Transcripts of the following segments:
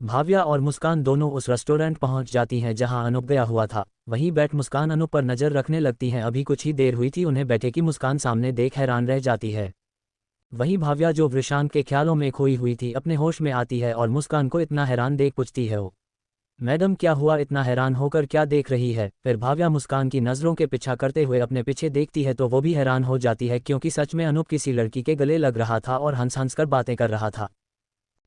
भाव्या और मुस्कान दोनों उस रेस्टोरेंट पहुंच जाती हैं जहां अनूप गया हुआ था। वहीं बैठ मुस्कान अनूप पर नजर रखने लगती हैं। अभी कुछ ही देर हुई थी उन्हें बैठे की मुस्कान सामने देख हैरान रह जाती है। वहीं भाव्या जो वृषांत के ख्यालों में खोई हुई थी अपने होश में आती है और मुस्कान को इतना हैरान देख पूछती है, ओ मैडम क्या हुआ, इतना हैरान होकर क्या देख रही है। फिर भाव्या मुस्कान की नज़रों के पीछा करते हुए अपने पीछे देखती है तो वो भी हैरान हो जाती है क्योंकि सच में अनूप किसी लड़की के गले लग रहा था और हंस हंस कर बातें कर रहा था।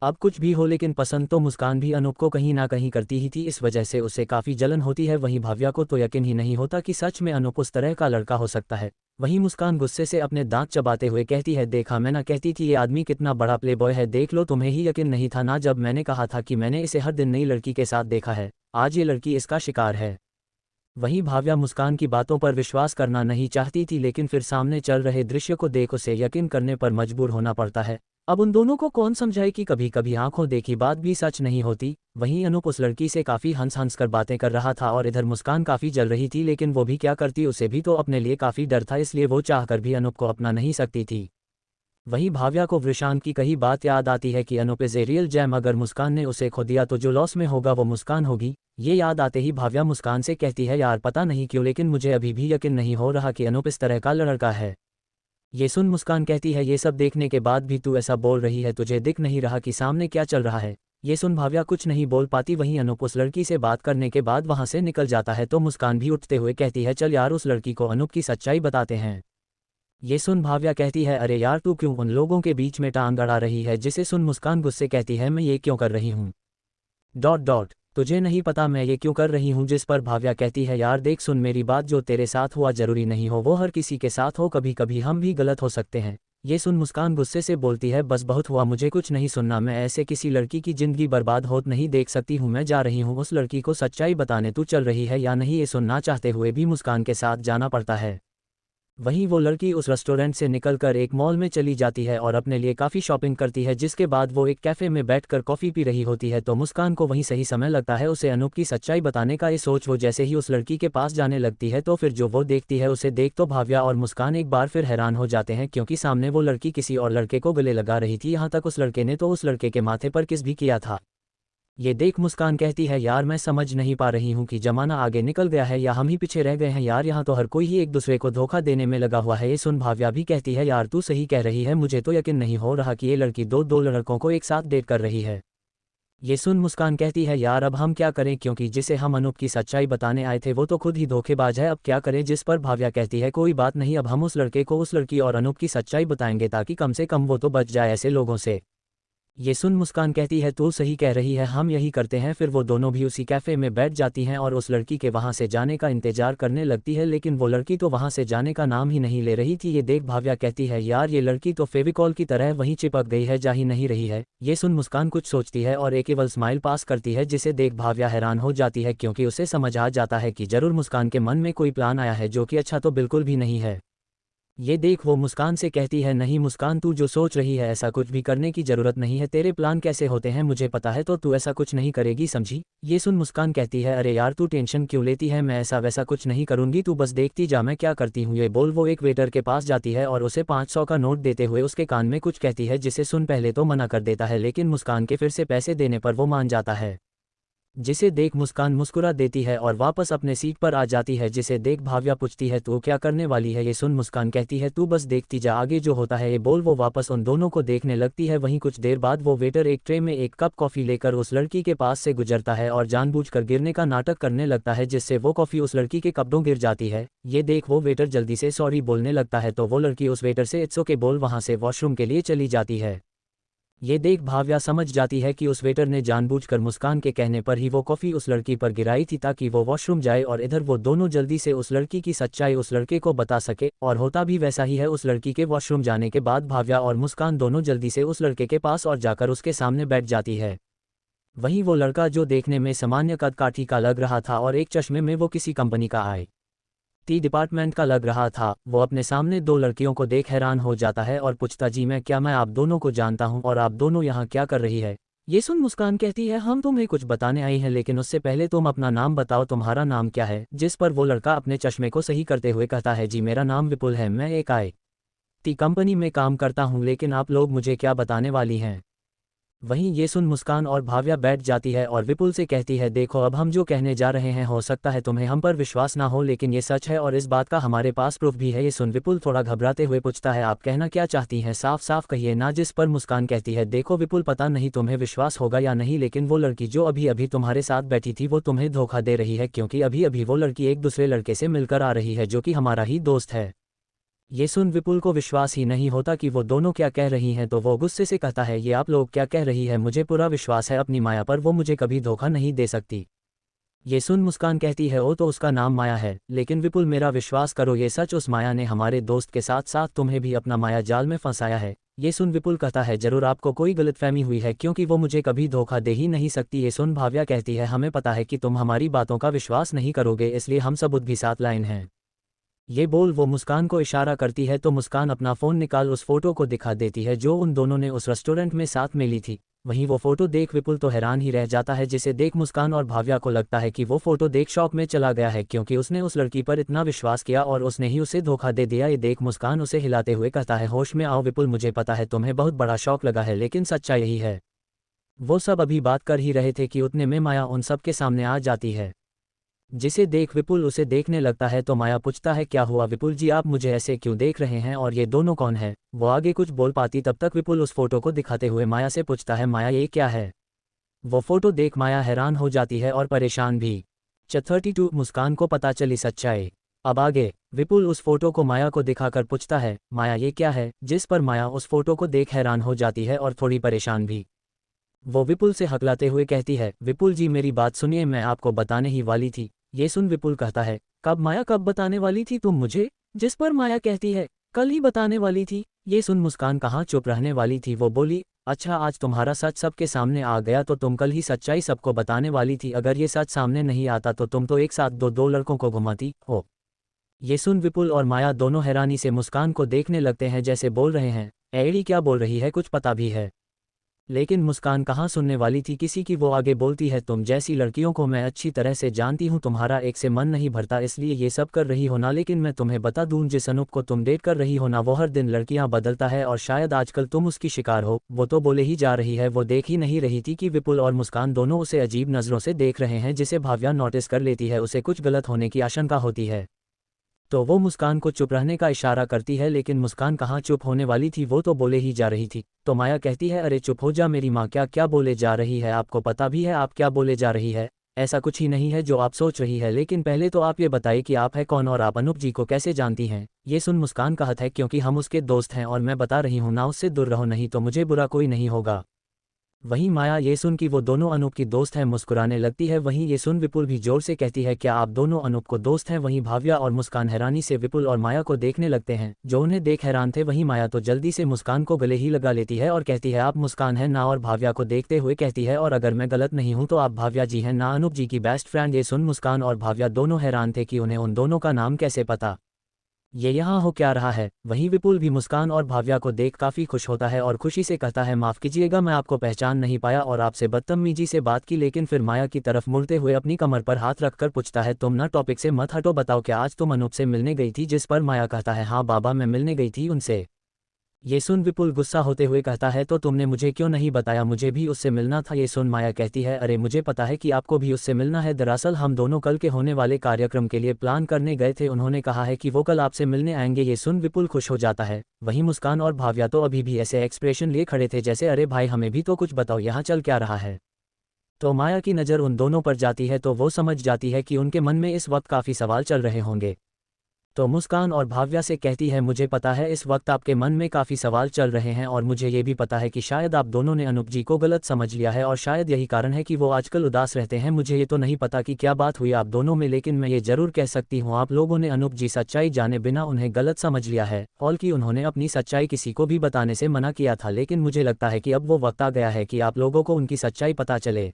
अब कुछ भी हो लेकिन पसंद तो मुस्कान भी अनूप को कहीं ना कहीं करती ही थी, इस वजह से उसे काफ़ी जलन होती है। वहीं भाव्या को तो यकीन ही नहीं होता कि सच में अनूप उस तरह का लड़का हो सकता है। वहीं मुस्कान गुस्से से अपने दांत चबाते हुए कहती है, देखा मैं ना कहती थी ये आदमी कितना बड़ा प्ले बॉय है, देख लो तुम्हें ही यकीन नहीं था ना जब मैंने कहा था कि मैंने इसे हर दिन नई लड़की के साथ देखा है, आज ये लड़की इसका शिकार है। वहीं भाव्या मुस्कान की बातों पर विश्वास करना नहीं चाहती थी लेकिन फिर सामने चल रहे दृश्य को देख उसे यकीन करने पर मजबूर होना पड़ता है। अब उन दोनों को कौन समझाए कि कभी कभी आंखों देखी बात भी सच नहीं होती। वहीं अनूप उस लड़की से काफ़ी हंस हंस कर बातें कर रहा था और इधर मुस्कान काफ़ी जल रही थी लेकिन वो भी क्या करती, उसे भी तो अपने लिए काफ़ी डर था, इसलिए वो चाहकर भी अनूप को अपना नहीं सकती थी। वहीं भाव्या को वृषांत की कही बात याद आती है कि Anoop is a real gem, अगर मुस्कान ने उसे खो दिया तो जो लॉस में होगा वो मुस्कान होगी। ये याद आते ही भाव्या मुस्कान से कहती है, यार पता नहीं क्यों लेकिन मुझे अभी भी यकीन नहीं हो रहा कि अनूप इस तरह का लड़का है। ये सुन मुस्कान कहती है, ये सब देखने के बाद भी तू ऐसा बोल रही है, तुझे दिख नहीं रहा कि सामने क्या चल रहा है। ये सुन भाव्या कुछ नहीं बोल पाती। वहीं अनूप उस लड़की से बात करने के बाद वहां से निकल जाता है तो मुस्कान भी उठते हुए कहती है, चल यार उस लड़की को अनूप की सच्चाई बताते हैं। ये सुन भाव्या कहती है, अरे यार तू क्यों उन लोगों के बीच में टांग अड़ा रही है। जिसे सुन मुस्कान गुस्से कहती है, मैं ये क्यों कर रही हूँ डॉट डॉट तुझे नहीं पता मैं ये क्यों कर रही हूँ। जिस पर भाव्या कहती है, यार देख सुन मेरी बात, जो तेरे साथ हुआ जरूरी नहीं हो वो हर किसी के साथ हो, कभी कभी हम भी गलत हो सकते हैं। ये सुन मुस्कान गुस्से से बोलती है, बस बहुत हुआ, मुझे कुछ नहीं सुनना, मैं ऐसे किसी लड़की की जिंदगी बर्बाद होत नहीं देख सकती हूँ। मैं जा रही हूँ उस लड़की को सच्चाई बताने, तू चल रही है या नहीं। ये सुनना चाहते हुए भी मुस्कान के साथ जाना पड़ता है। वहीं वो लड़की उस रेस्टोरेंट से निकलकर एक मॉल में चली जाती है और अपने लिए काफ़ी शॉपिंग करती है, जिसके बाद वो एक कैफ़े में बैठकर कॉफ़ी पी रही होती है तो मुस्कान को वहीं सही समय लगता है उसे अनूप की सच्चाई बताने का। ये सोच वो जैसे ही उस लड़की के पास जाने लगती है तो फिर जो वो देखती है उसे देख तो भाव्या और मुस्कान एक बार फिर हैरान हो जाते हैं क्योंकि सामने वो लड़की किसी और लड़के को गले लगा रही थी। यहाँ तक उस लड़के ने तो उस लड़के के माथे पर किस भी किया था। ये देख मुस्कान कहती है, यार मैं समझ नहीं पा रही हूँ कि जमाना आगे निकल गया है या हम ही पीछे रह गए हैं यार, यहाँ तो हर कोई ही एक दूसरे को धोखा देने में लगा हुआ है। ये सुन भाव्या भी कहती है, यार तू सही कह रही है, मुझे तो यकीन नहीं हो रहा कि ये लड़की दो लड़कों को एक साथ डेट कर रही है। ये सुन मुस्कान कहती है, यार अब हम क्या करें, क्योंकि जिसे हम अनूप की सच्चाई बताने आए थे वो तो खुद ही धोखेबाज है, अब क्या करें। जिस पर भाव्या कहती है, कोई बात नहीं, अब हम उस लड़के को उस लड़की और अनूप की सच्चाई बताएंगे ताकि कम से कम वो तो बच जाए ऐसे लोगों से। ये सुन मुस्कान कहती है, तू सही कह रही है, हम यही करते हैं। फिर वो दोनों भी उसी कैफ़े में बैठ जाती हैं और उस लड़की के वहाँ से जाने का इंतजार करने लगती है लेकिन वो लड़की तो वहाँ से जाने का नाम ही नहीं ले रही थी। ये देख भाव्या कहती है, यार ये लड़की तो फेविकॉल की तरह वहीं चिपक गई है, जा ही नहीं रही है। ये सुन मुस्कान कुछ सोचती है और एक केवल स्माइल पास करती है, जिसे देख भाव्या हैरान हो जाती है क्योंकि उसे समझ आ जाता है कि जरूर मुस्कान के मन में कोई प्लान आया है जो कि अच्छा तो बिल्कुल भी नहीं है। ये देख वो मुस्कान से कहती है, नहीं मुस्कान तू जो सोच रही है ऐसा कुछ भी करने की ज़रूरत नहीं है, तेरे प्लान कैसे होते हैं मुझे पता है, तो तू ऐसा कुछ नहीं करेगी समझी। ये सुन मुस्कान कहती है, अरे यार तू टेंशन क्यों लेती है, मैं ऐसा वैसा कुछ नहीं करूँगी, तू बस देखती जा मैं क्या करती हूँ। ये बोल वो एक वेटर के पास जाती है और उसे 500 का नोट देते हुए उसके कान में कुछ कहती है, जिसे सुन पहले तो मना कर देता है लेकिन मुस्कान के फिर से पैसे देने पर वो मान जाता है। जिसे देख मुस्कान मुस्कुरा देती है और वापस अपने सीट पर आ जाती है। जिसे देख भाव्या पूछती है, तू क्या करने वाली है। ये सुन मुस्कान कहती है, तू बस देखती जा आगे जो होता है। ये बोल वो वापस उन दोनों को देखने लगती है। वहीं कुछ देर बाद वो वेटर एक ट्रे में एक कप कॉफ़ी लेकर उस लड़की के पास से गुजरता है और जानबूझकर गिरने का नाटक करने लगता है, जिससे वो कॉफ़ी उस लड़की के कपड़ों गिर जाती है। ये देख वो वेटर जल्दी से सॉरी बोलने लगता है तो वो लड़की उस वेटर से इट्स ओके बोल वहाँ से वॉशरूम के लिए चली जाती है। ये देख भाव्या समझ जाती है कि उस वेटर ने जानबूझकर मुस्कान के कहने पर ही वो कॉफ़ी उस लड़की पर गिराई थी ताकि वो वॉशरूम जाए और इधर वो दोनों जल्दी से उस लड़की की सच्चाई उस लड़के को बता सके। और होता भी वैसा ही है। उस लड़की के वॉशरूम जाने के बाद भाव्या और मुस्कान दोनों जल्दी से उस लड़के के पास और जाकर उसके सामने बैठ जाती है। वहीं वो लड़का जो देखने में सामान्य कद काठी का लग रहा था और एक चश्मे में वो किसी कंपनी का IT डिपार्टमेंट का लग रहा था, वो अपने सामने दो लड़कियों को देख हैरान हो जाता है और पूछता, जी मैं आप दोनों को जानता हूं और आप दोनों यहाँ क्या कर रही है। ये सुन मुस्कान कहती है, हम तुम्हें कुछ बताने आई हैं लेकिन उससे पहले तुम अपना नाम बताओ, तुम्हारा नाम क्या है। जिस पर वो लड़का अपने चश्मे को सही करते हुए कहता है, जी मेरा नाम विपुल है, मैं एक IT कंपनी में काम करता हूँ, लेकिन आप लोग मुझे क्या बताने वाली हैं। वहीं ये सुन मुस्कान और भाव्या बैठ जाती है और विपुल से कहती है, देखो अब हम जो कहने जा रहे हैं हो सकता है तुम्हें हम पर विश्वास ना हो, लेकिन ये सच है और इस बात का हमारे पास प्रूफ भी है। ये सुन विपुल थोड़ा घबराते हुए पूछता है, आप कहना क्या चाहती हैं, साफ साफ कहिए ना। जिस पर मुस्कान कहती है, देखो विपुल पता नहीं तुम्हें विश्वास होगा या नहीं, लेकिन वो लड़की जो अभी अभी तुम्हारे साथ बैठी थी वो तुम्हें धोखा दे रही है, क्योंकि अभी अभी वो लड़की एक दूसरे लड़के से मिलकर आ रही है जो कि हमारा ही दोस्त है। ये सुन विपुल को विश्वास ही नहीं होता कि वो दोनों क्या कह रही हैं, तो वो गुस्से से कहता है, ये आप लोग क्या कह रही है, मुझे पूरा विश्वास है अपनी माया पर, वो मुझे कभी धोखा नहीं दे सकती। ये सुन मुस्कान कहती है, ओ तो उसका नाम माया है, लेकिन विपुल मेरा विश्वास करो ये सच, उस माया ने हमारे दोस्त के साथ साथ तुम्हें भी अपना माया जाल में फंसाया है। ये सुन विपुल कहता है, जरूर आपको कोई गलतफहमी हुई है, क्योंकि वो मुझे कभी धोखा दे ही नहीं सकती। ये सुन भाव्या कहती है, हमें पता है कि तुम हमारी बातों का विश्वास नहीं करोगे, इसलिए हम सबूत भी साथ लाइन हैं। ये बोल वो मुस्कान को इशारा करती है तो मुस्कान अपना फ़ोन निकाल उस फोटो को दिखा देती है जो उन दोनों ने उस रेस्टोरेंट में साथ में ली थी। वहीं वो फोटो देख विपुल तो हैरान ही रह जाता है, जिसे देख मुस्कान और भाव्या को लगता है कि वो फोटो देख शॉक में चला गया है, क्योंकि उसने उस लड़की पर इतना विश्वास किया और उसने ही उसे धोखा दे दिया। ये देख मुस्कान उसे हिलाते हुए कहता है, होश में आओ विपुल, मुझे पता है तुम्हें बहुत बड़ा शौक लगा है, लेकिन सच्चा यही है। वो सब अभी बात कर ही रहे थे कि उतने में माया उन सब के सामने आ जाती है, जिसे देख विपुल उसे देखने लगता है तो माया पूछता है, क्या हुआ विपुल जी, आप मुझे ऐसे क्यों देख रहे हैं और ये दोनों कौन है। वो आगे कुछ बोल पाती तब तक विपुल उस फोटो को दिखाते हुए माया से पूछता है, माया ये क्या है। वो फोटो देख माया हैरान हो जाती है और परेशान भी। 32 मुस्कान को पता चली सच्चाई। अब आगे विपुल उस फोटो को माया को दिखाकर पूछता है, माया ये क्या है, जिस पर माया उस फोटो को देख हैरान हो जाती है और थोड़ी परेशान भी। वो विपुल से हकलाते हुए कहती है, विपुल जी मेरी बात सुनिए, मैं आपको बताने ही वाली थी। ये सुन विपुल कहता है, कब माया, कब बताने वाली थी तुम मुझे। जिस पर माया कहती है, कल ही बताने वाली थी। ये सुन मुस्कान कहाँ चुप रहने वाली थी, वो बोली, अच्छा आज तुम्हारा सच सबके सामने आ गया तो तुम कल ही सच्चाई सबको बताने वाली थी, अगर ये सच सामने नहीं आता तो तुम तो एक साथ दो लड़कों को घुमाती हो। ये सुन विपुल और माया दोनों हैरानी से मुस्कान को देखने लगते हैं, जैसे बोल रहे हैं, एड़ी क्या बोल रही है, कुछ पता भी है। लेकिन मुस्कान कहाँ सुनने वाली थी किसी की। वो आगे बोलती है, तुम जैसी लड़कियों को मैं अच्छी तरह से जानती हूँ, तुम्हारा एक से मन नहीं भरता इसलिए ये सब कर रही हो ना, लेकिन मैं तुम्हें बता दूं, जिस अनूप को तुम डेट कर रही हो ना, वो हर दिन लड़कियां बदलता है और शायद आजकल तुम उसकी शिकार हो। वो तो बोले ही जा रही है, वो देख ही नहीं रही थी कि विपुल और मुस्कान दोनों उसे अजीब नज़रों से देख रहे हैं, जिसे भाव्या नोटिस कर लेती है, उसे कुछ गलत होने की आशंका होती है। तो वो मुस्कान को चुप रहने का इशारा करती है, लेकिन मुस्कान कहाँ चुप होने वाली थी, वो तो बोले ही जा रही थी। तो माया कहती है, अरे चुप हो जा मेरी माँ, क्या क्या बोले जा रही है, आपको पता भी है आप क्या बोले जा रही है। ऐसा कुछ ही नहीं है जो आप सोच रही है, लेकिन पहले तो आप ये बताइए कि आप है कौन और आप अनूप जी को कैसे जानती हैं। ये सुन मुस्कान कहता है, क्योंकि हम उसके दोस्त हैं और मैं बता रही हूँ ना, उससे दूर रहो नहीं तो मुझे बुरा कोई नहीं होगा। वहीं माया ये सुन कि वो दोनों अनूप की दोस्त हैं मुस्कुराने लगती है। वहीं ये सुन विपुल भी जोर से कहती है, क्या आप दोनों अनूप को दोस्त हैं। वहीं भाव्या और मुस्कान हैरानी से विपुल और माया को देखने लगते हैं, जो उन्हें देख हैरान थे। वहीं माया तो जल्दी से मुस्कान को गले ही लगा लेती है और कहती है, आप मुस्कान हैं ना, और भाव्या को देखते हुए कहती है, और अगर मैं गलत नहीं हूं तो आप भाव्या जी हैं ना, अनूप जी की बेस्ट फ्रेंड। ये सुन मुस्कान और भाव्या दोनों हैरान थे कि उन्हें उन दोनों का नाम कैसे पता, ये यहाँ हो क्या रहा है। वहीं विपुल भी मुस्कान और भाव्या को देख काफ़ी खुश होता है और खुशी से कहता है, माफ़ कीजिएगा मैं आपको पहचान नहीं पाया और आपसे बदतमीजी से बात की। लेकिन फिर माया की तरफ मुड़ते हुए अपनी कमर पर हाथ रखकर पूछता है, तुम ना टॉपिक से मत हटो, बताओ क्या आज तुम अनूप से मिलने गई थी। जिस पर माया कहता है, हाँ बाबा मैं मिलने गई थी उनसे। ये सुन विपुल गुस्सा होते हुए कहता है, तो तुमने मुझे क्यों नहीं बताया, मुझे भी उससे मिलना था। ये सुन माया कहती है, अरे मुझे पता है कि आपको भी उससे मिलना है, दरअसल हम दोनों कल के होने वाले कार्यक्रम के लिए प्लान करने गए थे, उन्होंने कहा है कि वो कल आपसे मिलने आएंगे। ये सुन विपुल खुश हो जाता है। वहीं मुस्कान और भाव्या तो अभी भी ऐसे एक्सप्रेशन लिए खड़े थे जैसे, अरे भाई हमें भी तो कुछ बताओ, यहाँ चल क्या रहा है। तो माया की नज़र उन दोनों पर जाती है तो वो समझ जाती है कि उनके मन में इस वक्त काफ़ी सवाल चल रहे होंगे। तो मुस्कान और भाव्या से कहती है, मुझे पता है इस वक्त आपके मन में काफ़ी सवाल चल रहे हैं और मुझे ये भी पता है कि शायद आप दोनों ने अनूप जी को गलत समझ लिया है और शायद यही कारण है कि वो आजकल उदास रहते हैं। मुझे ये तो नहीं पता कि क्या बात हुई आप दोनों में, लेकिन मैं ये ज़रूर कह सकती हूँ आप लोगों ने अनूप जी सच्चाई जाने बिना उन्हें गलत समझ लिया है। और कि उन्होंने अपनी सच्चाई किसी को भी बताने से मना किया था, लेकिन मुझे लगता है कि अब वो वक्त आ गया है कि आप लोगों को उनकी सच्चाई पता चले।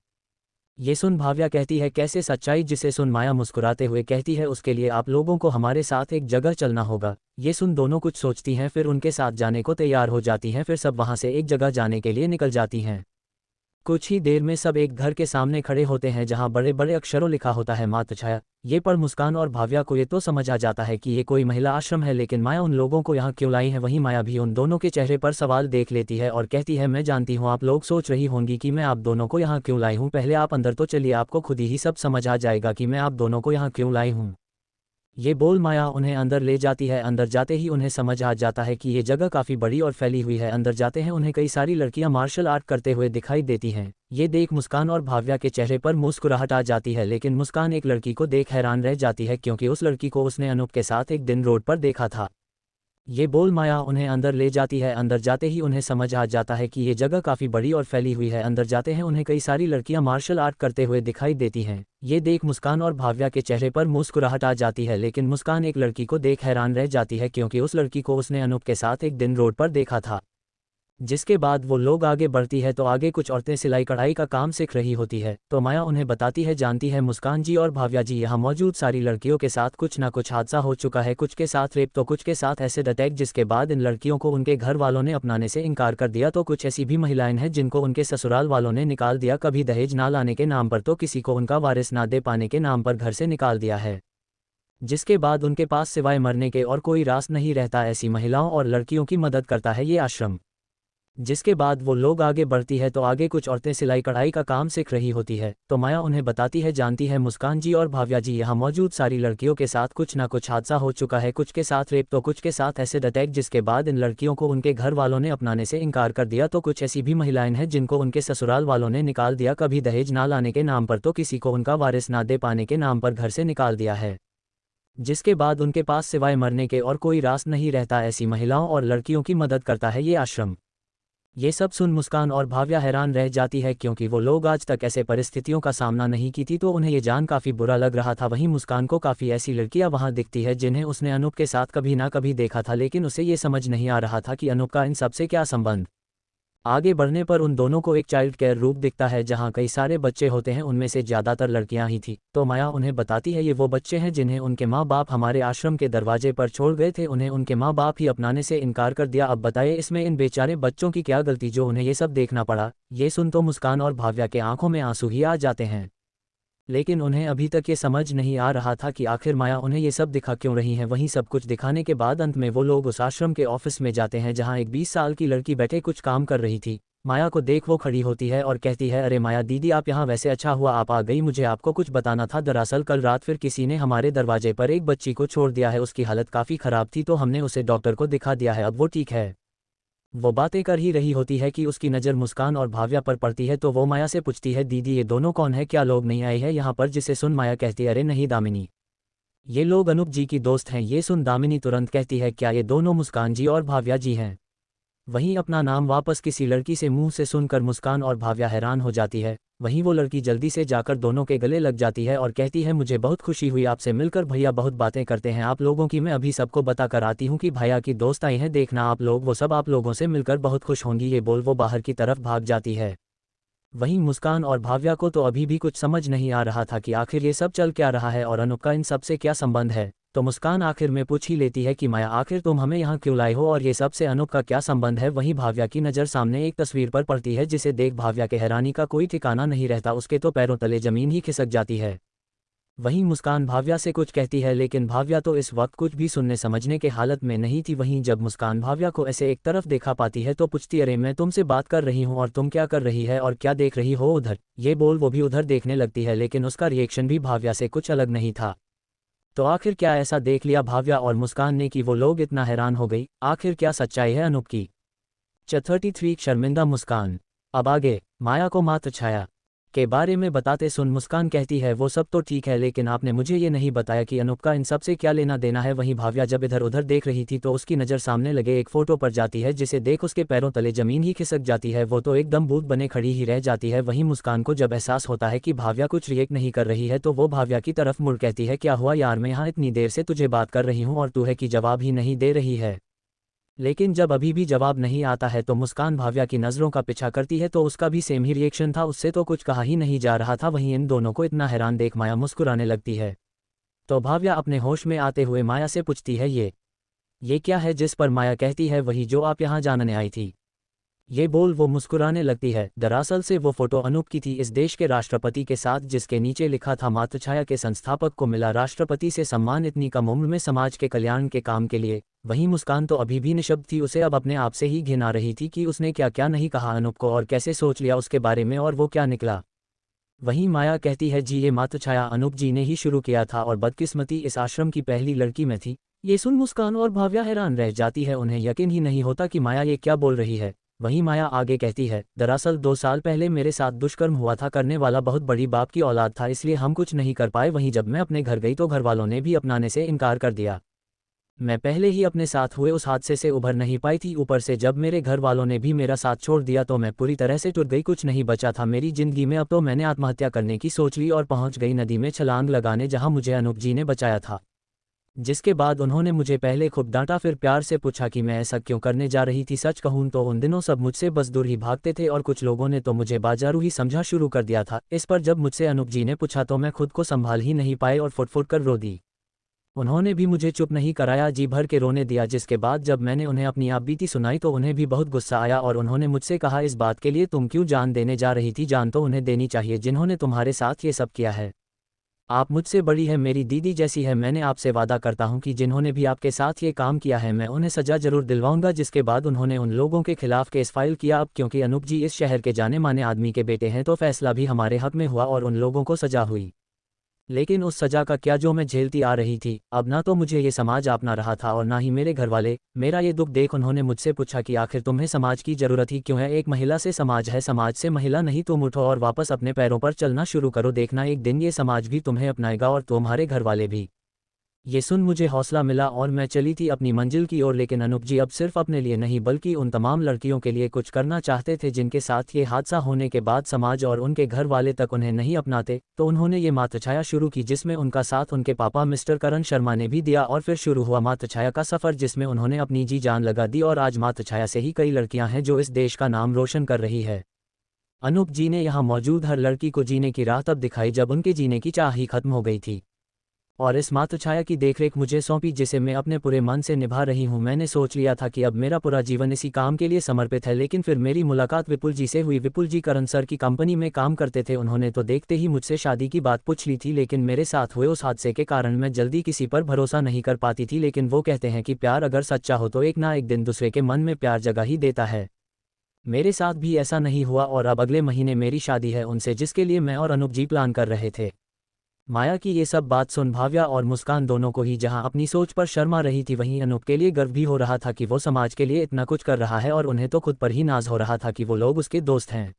ये सुन भाव्या कहती है, कैसे सच्चाई। जिसे सुन माया मुस्कुराते हुए कहती है, उसके लिए आप लोगों को हमारे साथ एक जगह चलना होगा। ये सुन दोनों कुछ सोचती हैं, फिर उनके साथ जाने को तैयार हो जाती हैं, फिर सब वहाँ से एक जगह जाने के लिए निकल जाती हैं। कुछ ही देर में सब एक घर के सामने खड़े होते हैं जहां बड़े बड़े अक्षरों लिखा होता है मातृ छाया। ये पढ़ मुस्कान और भाव्या को ये तो समझ आ जाता है कि ये कोई महिला आश्रम है, लेकिन माया उन लोगों को यहाँ क्यों लाई है। वहीं माया भी उन दोनों के चेहरे पर सवाल देख लेती है और कहती है, मैं जानती हूँ आप लोग सोच रही होंगी कि मैं आप दोनों को यहाँ क्यों लाई हूँ, पहले आप अंदर तो चलिए, आपको खुद ही सब समझ आ जाएगा कि मैं आप दोनों को यहाँ क्यों लाई हूँ। ये बोल माया उन्हें अंदर ले जाती है। अंदर जाते ही उन्हें समझ आ जाता है कि ये जगह काफ़ी बड़ी और फैली हुई है। अंदर जाते हैं उन्हें कई सारी लड़कियां मार्शल आर्ट करते हुए दिखाई देती हैं। ये देख मुस्कान और भाव्या के चेहरे पर मुस्कुराहट आ जाती है, लेकिन मुस्कान एक लड़की को देख हैरान रह जाती है क्योंकि उस लड़की को उसने अनूप के साथ एक दिन रोड पर देखा था। ये बोल माया उन्हें अंदर ले जाती है। अंदर जाते ही उन्हें समझ आ जाता है कि ये जगह काफ़ी बड़ी और फैली हुई है। अंदर जाते हैं उन्हें कई सारी लड़कियां मार्शल आर्ट करते हुए दिखाई देती हैं। ये देख मुस्कान और भाव्या के चेहरे पर मुस्कुराहट आ जाती है, लेकिन मुस्कान एक लड़की को देख हैरान रह जाती है क्योंकि उस लड़की को उसने अनूप के साथ एक दिन रोड पर देखा था। जिसके बाद वो लोग आगे बढ़ती है तो आगे कुछ औरतें सिलाई कढ़ाई का काम सीख रही होती है। तो माया उन्हें बताती है, जानती है मुस्कान जी और भाव्या जी, यहाँ मौजूद सारी लड़कियों के साथ कुछ ना कुछ हादसा हो चुका है, कुछ के साथ रेप तो कुछ के साथ एसिड अटैक, जिसके बाद इन लड़कियों को उनके घर वालों ने अपनाने से इनकार कर दिया। तो कुछ ऐसी भी महिलाएं हैं जिनको उनके ससुराल वालों ने निकाल दिया, कभी दहेज ना लाने के नाम पर तो किसी को उनका वारिस ना दे पाने के नाम पर घर से निकाल दिया है। जिसके बाद उनके पास सिवाय मरने के और कोई रास्ता नहीं रहता। ऐसी महिलाओं और लड़कियों की मदद करता है ये आश्रम। जिसके बाद वो लोग आगे बढ़ती है तो आगे कुछ औरतें सिलाई कढ़ाई का काम सीख रही होती है। तो माया उन्हें बताती है, जानती है मुस्कान जी और भाव्या जी, यहाँ मौजूद सारी लड़कियों के साथ कुछ ना कुछ हादसा हो चुका है, कुछ के साथ रेप तो कुछ के साथ एसिड अटैक, जिसके बाद इन लड़कियों को उनके घर वालों ने अपनाने से इनकार कर दिया। तो कुछ ऐसी भी महिलाएं हैं जिनको उनके ससुराल वालों ने निकाल दिया, कभी दहेज ना लाने के नाम पर तो किसी को उनका वारिस ना दे पाने के नाम पर घर से निकाल दिया है। जिसके बाद उनके पास सिवाय मरने के और कोई रास्ता नहीं रहता। ऐसी महिलाओं और लड़कियों की मदद करता है ये आश्रम। ये सब सुन मुस्कान और भाव्या हैरान रह जाती है क्योंकि वो लोग आज तक ऐसे परिस्थितियों का सामना नहीं की थी, तो उन्हें ये जान काफ़ी बुरा लग रहा था। वहीं मुस्कान को काफ़ी ऐसी लड़कियां वहां दिखती है जिन्हें उसने अनूप के साथ कभी ना कभी देखा था, लेकिन उसे ये समझ नहीं आ रहा था कि अनूप का इन सबसे क्या संबंध। आगे बढ़ने पर उन दोनों को एक चाइल्ड केयर रूम दिखता है जहां कई सारे बच्चे होते हैं, उनमें से ज़्यादातर लड़कियां ही थी। तो माया उन्हें बताती है, ये वो बच्चे हैं जिन्हें उनके माँ बाप हमारे आश्रम के दरवाजे पर छोड़ गए थे, उन्हें उनके माँ बाप ही अपनाने से इनकार कर दिया। अब बताइए इसमें इन बेचारे बच्चों की क्या गलती जो उन्हें ये सब देखना पड़ा। ये सुन तो मुस्कान और भाव्या के आंखों में आंसू ही आ जाते हैं, लेकिन उन्हें अभी तक ये समझ नहीं आ रहा था कि आखिर माया उन्हें ये सब दिखा क्यों रही है। वहीं सब कुछ दिखाने के बाद अंत में वो लोग उस आश्रम के ऑफिस में जाते हैं जहां एक 20 साल की लड़की बैठे कुछ काम कर रही थी। माया को देख वो खड़ी होती है और कहती है, अरे माया दीदी आप यहाँ, वैसे अच्छा हुआ आप आ गई, मुझे आपको कुछ बताना था। दरअसल कल रात फिर किसी ने हमारे दरवाजे पर एक बच्ची को छोड़ दिया है, उसकी हालत काफ़ी ख़राब थी तो हमने उसे डॉक्टर को दिखा दिया है, अब वो ठीक है। वो बातें कर ही रही होती है कि उसकी नज़र मुस्कान और भाव्या पर पड़ती है। तो वो माया से पूछती है, दीदी ये दोनों कौन है, क्या लोग नहीं आए हैं यहाँ पर। जिसे सुन माया कहती है, अरे नहीं दामिनी, ये लोग अनूप जी की दोस्त हैं। ये सुन दामिनी तुरंत कहती है, क्या ये दोनों मुस्कान जी और भाव्या जी हैं। वहीं अपना नाम वापस किसी लड़की से मुंह से सुनकर मुस्कान और भाव्या हैरान हो जाती है। वहीं वो लड़की जल्दी से जाकर दोनों के गले लग जाती है और कहती है, मुझे बहुत खुशी हुई आपसे मिलकर, भैया बहुत बातें करते हैं आप लोगों की, मैं अभी सबको बता कर आती हूँ कि भैया की दोस्त आई हैं, देखना आप लोग, वो सब आप लोगों से मिलकर बहुत खुश होंगी। ये बोल वो बाहर की तरफ भाग जाती है। वहीं मुस्कान और भाव्या को तो अभी भी कुछ समझ नहीं आ रहा था कि आखिर ये सब चल क्या रहा है और अनूप का इन सब से क्या संबंध है। तो मुस्कान आखिर में पूछ ही लेती है कि माया आखिर तुम हमें यहाँ क्यों लाए हो और ये सब से अनूप का क्या संबंध है। वहीं भाव्या की नज़र सामने एक तस्वीर पर पड़ती है जिसे देख भाव्या के हैरानी का कोई ठिकाना नहीं रहता, उसके तो पैरों तले जमीन ही खिसक जाती है। वहीं मुस्कान भाव्या से कुछ कहती है लेकिन भाव्या तो इस वक्त कुछ भी सुनने समझने के हालत में नहीं थी। वहीं जब मुस्कान भाव्या को ऐसे एक तरफ देखा पाती है तो पूछती, अरे मैं तुमसे बात कर रही हूँ और तुम क्या कर रही है और क्या देख रही हो उधर। ये बोल वो भी उधर देखने लगती है, लेकिन उसका रिएक्शन भी भाव्या से कुछ अलग नहीं था। तो आखिर क्या ऐसा देख लिया भाव्या और मुस्कान ने कि वो लोग इतना हैरान हो गई। आखिर क्या सच्चाई है अनूप की। 33 शर्मिंदा मुस्कान। अब आगे माया को मात्र छाया के बारे में बताते सुन मुस्कान कहती है, वो सब तो ठीक है लेकिन आपने मुझे ये नहीं बताया कि अनूप का इन सब से क्या लेना देना है। वहीं भाव्या जब इधर उधर देख रही थी तो उसकी नज़र सामने लगे एक फोटो पर जाती है जिसे देख उसके पैरों तले जमीन ही खिसक जाती है, वो तो एकदम बूंद बने खड़ी ही रह जाती है। वहीं मुस्कान को जब एहसास होता है कि भाव्या कुछ रिएक्ट नहीं कर रही है तो वो भाव्या की तरफ मुड़ कहती है, क्या हुआ यार, मैं यहाँ इतनी देर से तुझे बात कर रही हूँ और तू है कि जवाब ही नहीं दे रही है। लेकिन जब अभी भी जवाब नहीं आता है तो मुस्कान भाव्या की नज़रों का पीछा करती है तो उसका भी सेम ही रिएक्शन था, उससे तो कुछ कहा ही नहीं जा रहा था। वहीं इन दोनों को इतना हैरान देख माया मुस्कुराने लगती है। तो भाव्या अपने होश में आते हुए माया से पूछती है, ये क्या है। जिस पर माया कहती है, वही जो आप यहाँ जानने आई थी। ये बोल वो मुस्कुराने लगती है। दरअसल से वो फोटो अनूप की थी, इस देश के राष्ट्रपति के साथ, जिसके नीचे लिखा था मातृछाया के संस्थापक को मिला राष्ट्रपति से सम्मान इतनी कम उम्र में समाज के कल्याण के काम के लिए। वहीं मुस्कान तो अभी भी निशब्द थी, उसे अब अपने आप से ही घिन आ रही थी कि उसने क्या क्या नहीं कहा अनूप को और कैसे सोच लिया उसके बारे में और वो क्या निकला। वहीं माया कहती है जी ये मातृछाया अनूप जी ने ही शुरू किया था और बदकिस्मती इस आश्रम की पहली लड़की मैं थी। ये सुन मुस्कान और भाव्या हैरान रह जाती है, उन्हें यकीन ही नहीं होता कि माया ये क्या बोल रही है। वहीं माया आगे कहती है, दरअसल 2 साल पहले मेरे साथ दुष्कर्म हुआ था, करने वाला बहुत बड़ी बाप की औलाद था, इसलिए हम कुछ नहीं कर पाए। वहीं जब मैं अपने घर गई तो घर वालों ने भी अपनाने से इनकार कर दिया। मैं पहले ही अपने साथ हुए उस हादसे से उभर नहीं पाई थी, ऊपर से जब मेरे घर वालों ने भी मेरा साथ छोड़ दिया तो मैं पूरी तरह से टूट गई, कुछ नहीं बचा था मेरी जिंदगी में। अब तो मैंने आत्महत्या करने की सोच ली और पहुंच गई नदी में छलांग लगाने, जहां मुझे अनूप जी ने बचाया था। जिसके बाद उन्होंने मुझे पहले खूब डांटा, फिर प्यार से पूछा कि मैं ऐसा क्यों करने जा रही थी। सच कहूं तो उन दिनों सब मुझसे बस दूर ही भागते थे और कुछ लोगों ने तो मुझे बाजारू ही समझा शुरू कर दिया था। इस पर जब मुझसे अनूप जी ने पूछा तो मैं खुद को संभाल ही नहीं पाए और फुट फुट कर रो दी। उन्होंने भी मुझे चुप नहीं कराया, जी भर के रोने दिया। जिसके बाद जब मैंने उन्हें अपनी आप बीती सुनाई तो उन्हें भी बहुत गुस्सा आया और उन्होंने मुझसे कहा इस बात के लिए तुम क्यों जान देने जा रही थी, जान तो उन्हें देनी चाहिए जिन्होंने तुम्हारे साथ ये सब किया है। आप मुझसे बड़ी है, मेरी दीदी जैसी है, मैंने आपसे वादा करता हूं कि जिन्होंने भी आपके साथ ये काम किया है मैं उन्हें सजा जरूर दिलवाऊंगा। जिसके बाद उन्होंने उन लोगों के खिलाफ केस फाइल किया। अब क्योंकि अनूप जी इस शहर के जाने माने आदमी के बेटे हैं तो फैसला भी हमारे हक में हुआ और उन लोगों को सजा हुई। लेकिन उस सजा का क्या जो मैं झेलती आ रही थी। अब ना तो मुझे ये समाज अपना रहा था और ना ही मेरे घर वाले। मेरा ये दुख देख उन्होंने मुझसे पूछा कि आखिर तुम्हें समाज की जरूरत ही क्यों है, एक महिला से समाज है, समाज से महिला नहीं। तुम उठो और वापस अपने पैरों पर चलना शुरू करो, देखना एक दिन ये समाज भी तुम्हें अपनाएगा और तुम्हारे घर वाले भी। ये सुन मुझे हौसला मिला और मैं चली थी अपनी मंजिल की ओर। लेकिन अनूप जी अब सिर्फ अपने लिए नहीं बल्कि उन तमाम लड़कियों के लिए कुछ करना चाहते थे जिनके साथ ये हादसा होने के बाद समाज और उनके घर वाले तक उन्हें नहीं अपनाते। तो उन्होंने ये मातृछाया शुरू की जिसमें उनका साथ उनके पापा मिस्टर करण शर्मा ने भी दिया और फिर शुरू हुआ मातृछाया का सफर जिसमें उन्होंने अपनी जी जान लगा दी और आज मातृछाया से ही कई लड़कियां हैं जो इस देश का नाम रोशन कर रही है। अनूप जी ने यहाँ मौजूद हर लड़की को जीने की राह तब दिखाई जब उनके जीने की चाह ही खत्म हो गई थी और इस मातृछाया की देखरेख मुझे सौंपी जिसे मैं अपने पूरे मन से निभा रही हूँ। मैंने सोच लिया था कि अब मेरा पूरा जीवन इसी काम के लिए समर्पित है, लेकिन फिर मेरी मुलाकात विपुल जी से हुई। विपुल जी करण सर की कंपनी में काम करते थे। उन्होंने तो देखते ही मुझसे शादी की बात पूछ ली थी, लेकिन मेरे साथ हुए उस हादसे के कारण मैं जल्दी किसी पर भरोसा नहीं कर पाती थी। लेकिन वो कहते हैं कि प्यार अगर सच्चा हो तो एक ना एक दिन दूसरे के मन में प्यार जगह ही देता है। मेरे साथ भी ऐसा नहीं हुआ और अब अगले महीने मेरी शादी है उनसे, जिसके लिए मैं और अनूप जी प्लान कर रहे थे। माया की ये सब बात सुन भाव्या और मुस्कान दोनों को ही जहां अपनी सोच पर शर्मा रही थी वहीं अनूप के लिए गर्व भी हो रहा था कि वो समाज के लिए इतना कुछ कर रहा है और उन्हें तो खुद पर ही नाज हो रहा था कि वो लोग उसके दोस्त हैं।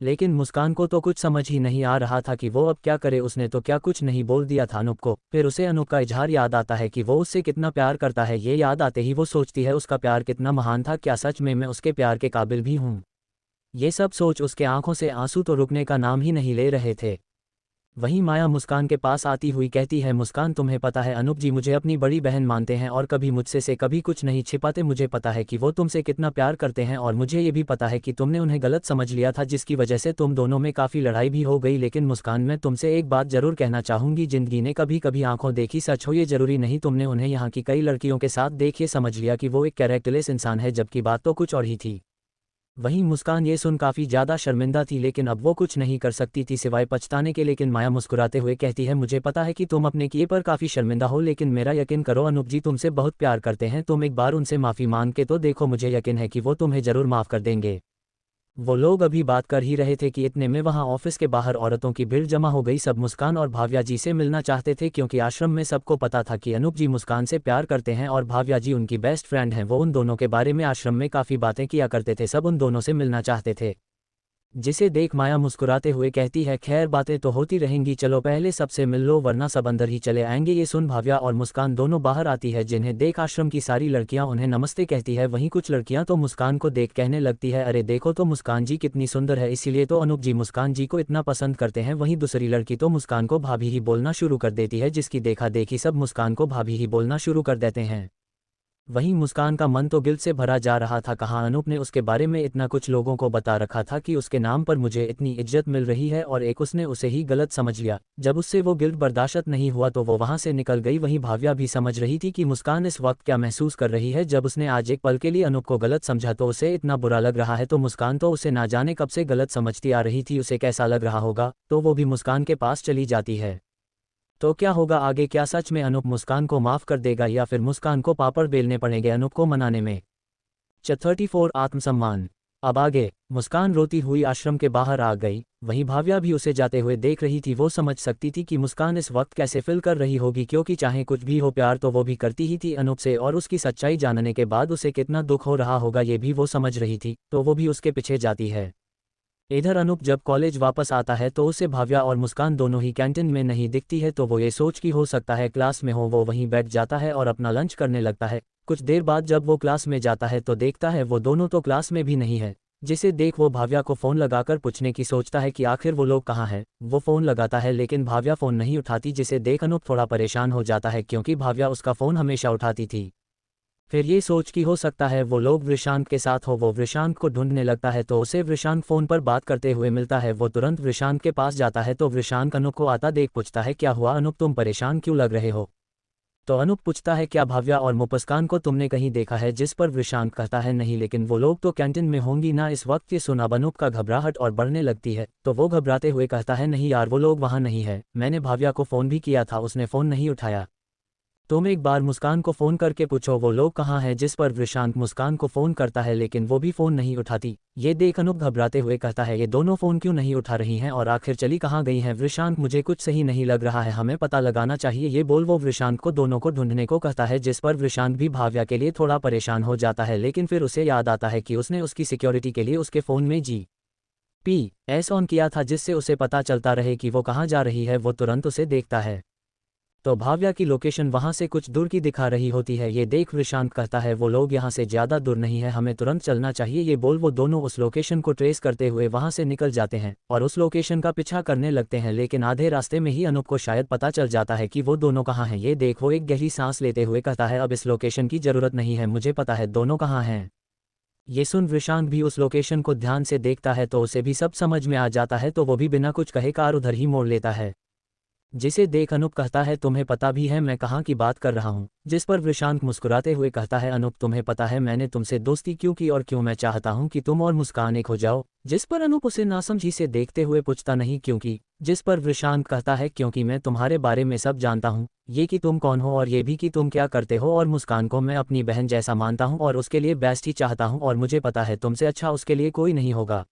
लेकिन मुस्कान को तो कुछ समझ ही नहीं आ रहा था कि वो अब क्या करे। उसने तो क्या कुछ नहीं बोल दिया था अनूप को। फिर उसे अनूप का इजहार याद आता है कि वो उससे कितना प्यार करता है। ये याद आते ही वो सोचती है उसका प्यार कितना महान था, क्या सच में मैं उसके प्यार के काबिल भी हूँ। ये सब सोच उसके आंखों से आंसू तो रुकने का नाम ही नहीं ले रहे थे। वहीं माया मुस्कान के पास आती हुई कहती है, मुस्कान तुम्हें पता है अनूप जी मुझे अपनी बड़ी बहन मानते हैं और कभी मुझसे से कभी कुछ नहीं छिपाते। मुझे पता है कि वो तुमसे कितना प्यार करते हैं और मुझे ये भी पता है कि तुमने उन्हें गलत समझ लिया था जिसकी वजह से तुम दोनों में काफ़ी लड़ाई भी हो गई। लेकिन मुस्कान मैं तुमसे एक बात जरूर कहना चाहूँगी, जिंदगी ने कभी कभी आंखों देखी सच हो। ये जरूरी नहीं तुमने उन्हें यहाँ की कई लड़कियों के साथ देख ये समझ लिया कि वो एक कैरेक्टरलेस इंसान है, जबकि बात तो कुछ और ही थी। वहीं मुस्कान ये सुन काफ़ी ज़्यादा शर्मिंदा थी, लेकिन अब वो कुछ नहीं कर सकती थी सिवाय पछताने के। लेकिन माया मुस्कुराते हुए कहती है, मुझे पता है कि तुम अपने किए पर काफ़ी शर्मिंदा हो, लेकिन मेरा यकीन करो अनूप जी तुमसे बहुत प्यार करते हैं। तुम एक बार उनसे माफ़ी मांग के तो देखो, मुझे यकीन है कि वो तुम्हें ज़रूर माफ़ कर देंगे। वो लोग अभी बात कर ही रहे थे कि इतने में वहां ऑफिस के बाहर औरतों की भीड़ जमा हो गई। सब मुस्कान और भाव्या जी से मिलना चाहते थे क्योंकि आश्रम में सबको पता था कि अनूप जी मुस्कान से प्यार करते हैं और भाव्या जी उनकी बेस्ट फ्रेंड हैं। वो उन दोनों के बारे में आश्रम में काफ़ी बातें किया करते थे। सब उन दोनों से मिलना चाहते थे, जिसे देख माया मुस्कुराते हुए कहती है, खैर बातें तो होती रहेंगी, चलो पहले सबसे मिल लो वरना सब अंदर ही चले आएंगे। ये सुन भाव्या और मुस्कान दोनों बाहर आती है, जिन्हें देख आश्रम की सारी लड़कियां उन्हें नमस्ते कहती है। वहीं कुछ लड़कियां तो मुस्कान को देख कहने लगती है, अरे देखो तो मुस्कान जी कितनी सुंदर है, इसीलिए तो अनूप जी मुस्कान जी को इतना पसंद करते हैं। वहीं दूसरी लड़की तो मुस्कान को भाभी ही बोलना शुरू कर देती है, जिसकी देखा देखी सब मुस्कान को भाभी ही बोलना शुरू कर देते हैं। वहीं मुस्कान का मन तो गिल्ट से भरा जा रहा था, कहाँ अनूप ने उसके बारे में इतना कुछ लोगों को बता रखा था कि उसके नाम पर मुझे इतनी इज्जत मिल रही है, और एक उसने उसे ही गलत समझ लिया। जब उससे वो गिल्ट बर्दाश्त नहीं हुआ तो वो वहां से निकल गई। वहीं भाव्या भी समझ रही थी कि मुस्कान इस वक्त क्या महसूस कर रही है। जब उसने आज एक पल के लिए अनूप को गलत समझा तो उसे इतना बुरा लग रहा है, तो मुस्कान तो उसे ना जाने कब से गलत समझती आ रही थी, उसे कैसा लग रहा होगा। तो वो भी मुस्कान के पास चली जाती है। तो क्या होगा आगे? क्या सच में अनूप मुस्कान को माफ कर देगा या फिर मुस्कान को पापड़ बेलने पड़ेंगे अनूप को मनाने में? 34 आत्मसम्मान। अब आगे। मुस्कान रोती हुई आश्रम के बाहर आ गई। वहीं भाव्या भी उसे जाते हुए देख रही थी। वो समझ सकती थी कि मुस्कान इस वक्त कैसे फील कर रही होगी, क्योंकि चाहे कुछ भी हो प्यार तो वो भी करती ही थी अनूप से, और उसकी सच्चाई जानने के बाद उसे कितना दुख हो रहा होगा ये भी वो समझ रही थी। तो वो भी उसके पीछे जाती है। इधर अनूप जब कॉलेज वापस आता है तो उसे भाव्या और मुस्कान दोनों ही कैंटीन में नहीं दिखती है। तो वो ये सोच कि हो सकता है क्लास में हो, वो वहीं बैठ जाता है और अपना लंच करने लगता है। कुछ देर बाद जब वो क्लास में जाता है तो देखता है वो दोनों तो क्लास में भी नहीं है, जिसे देख वो भाव्या को फ़ोन लगाकर पूछने की सोचता है कि आखिर वो लोग कहाँ हैं। वो फ़ोन लगाता है लेकिन भाव्या फ़ोन नहीं उठाती, जिसे देख अनूप थोड़ा परेशान हो जाता है, क्योंकि भाव्या उसका फ़ोन हमेशा उठाती थी। फिर ये सोच कि हो सकता है वो लोग वृशांत के साथ हो, वो वृशांत को ढूंढने लगता है। तो उसे वृशांत फ़ोन पर बात करते हुए मिलता है। वो तुरंत वृशांत के पास जाता है तो वृशांत अनूप को आता देख पूछता है, क्या हुआ अनूप, तुम परेशान क्यों लग रहे हो? तो अनूप पूछता है, क्या भाव्या और मुस्कान को तुमने कहीं देखा है? जिस पर वृशांत कहता है, नहीं, लेकिन वो लोग तो कैंटीन में होंगी ना। इस वक्त ये सुना अनूप का घबराहट और बढ़ने लगती है। तो वो घबराते हुए कहता है, नहीं यार, वो लोग वहाँ नहीं है। मैंने भाव्या को फ़ोन भी किया था, उसने फ़ोन नहीं उठाया। तुम एक बार मुस्कान को फ़ोन करके पूछो वो लोग कहाँ हैं। जिस पर वृशांत मुस्कान को फ़ोन करता है लेकिन वो भी फ़ोन नहीं उठाती। ये देख अनूप घबराते हुए कहता है, ये दोनों फ़ोन क्यों नहीं उठा रही हैं और आखिर चली कहाँ गई हैं? वृशांत, मुझे कुछ सही नहीं लग रहा है, हमें पता लगाना चाहिए। ये बोल वो वृशांत को दोनों को ढूंढने को कहता है, जिस पर वृशांत भी भाव्या के लिए थोड़ा परेशान हो जाता है। लेकिन फिर उसे याद आता है कि उसने उसकी सिक्योरिटी के लिए उसके फ़ोन में GPS ऑन किया था, जिससे उसे पता चलता रहे कि वो कहाँ जा रही है। वो तुरंत उसे देखता है तो भाव्या की लोकेशन वहां से कुछ दूर की दिखा रही होती है। ये देख वृशांत कहता है, वो लोग यहाँ से ज़्यादा दूर नहीं है, हमें तुरंत चलना चाहिए। ये बोल वो दोनों उस लोकेशन को ट्रेस करते हुए वहां से निकल जाते हैं और उस लोकेशन का पीछा करने लगते हैं। लेकिन आधे रास्ते में ही अनूप को शायद पता चल जाता है कि वो दोनों कहाँ हैं। ये देख वो एक गहरी सांस लेते हुए कहता है, अब इस लोकेशन की ज़रूरत नहीं है, मुझे पता है दोनों कहाँ हैं। ये सुन वृशांत भी उस लोकेशन को ध्यान से देखता है तो उसे भी सब समझ में आ जाता है। तो वो भी बिना कुछ कहे कार उधर ही मोड़ लेता है, जिसे देख अनूप कहता है, तुम्हें पता भी है मैं कहाँ की बात कर रहा हूँ? जिस पर वृशांत मुस्कुराते हुए कहता है, अनूप, तुम्हें पता है मैंने तुमसे दोस्ती क्यों की और क्यों मैं चाहता हूँ कि तुम और मुस्कान एक हो जाओ? जिस पर अनूप उसे नासमझी से देखते हुए पूछता, नहीं क्योंकि? जिस पर वृशांत कहता है, क्योंकि मैं तुम्हारे बारे में सब जानता हूँ, ये कि तुम कौन हो और ये भी कि तुम क्या करते हो। और मुस्कान को मैं अपनी बहन जैसा मानता हूँ और उसके लिए बेस्ट ही चाहता हूँ, और मुझे पता है तुमसे अच्छा उसके लिए कोई नहीं होगा।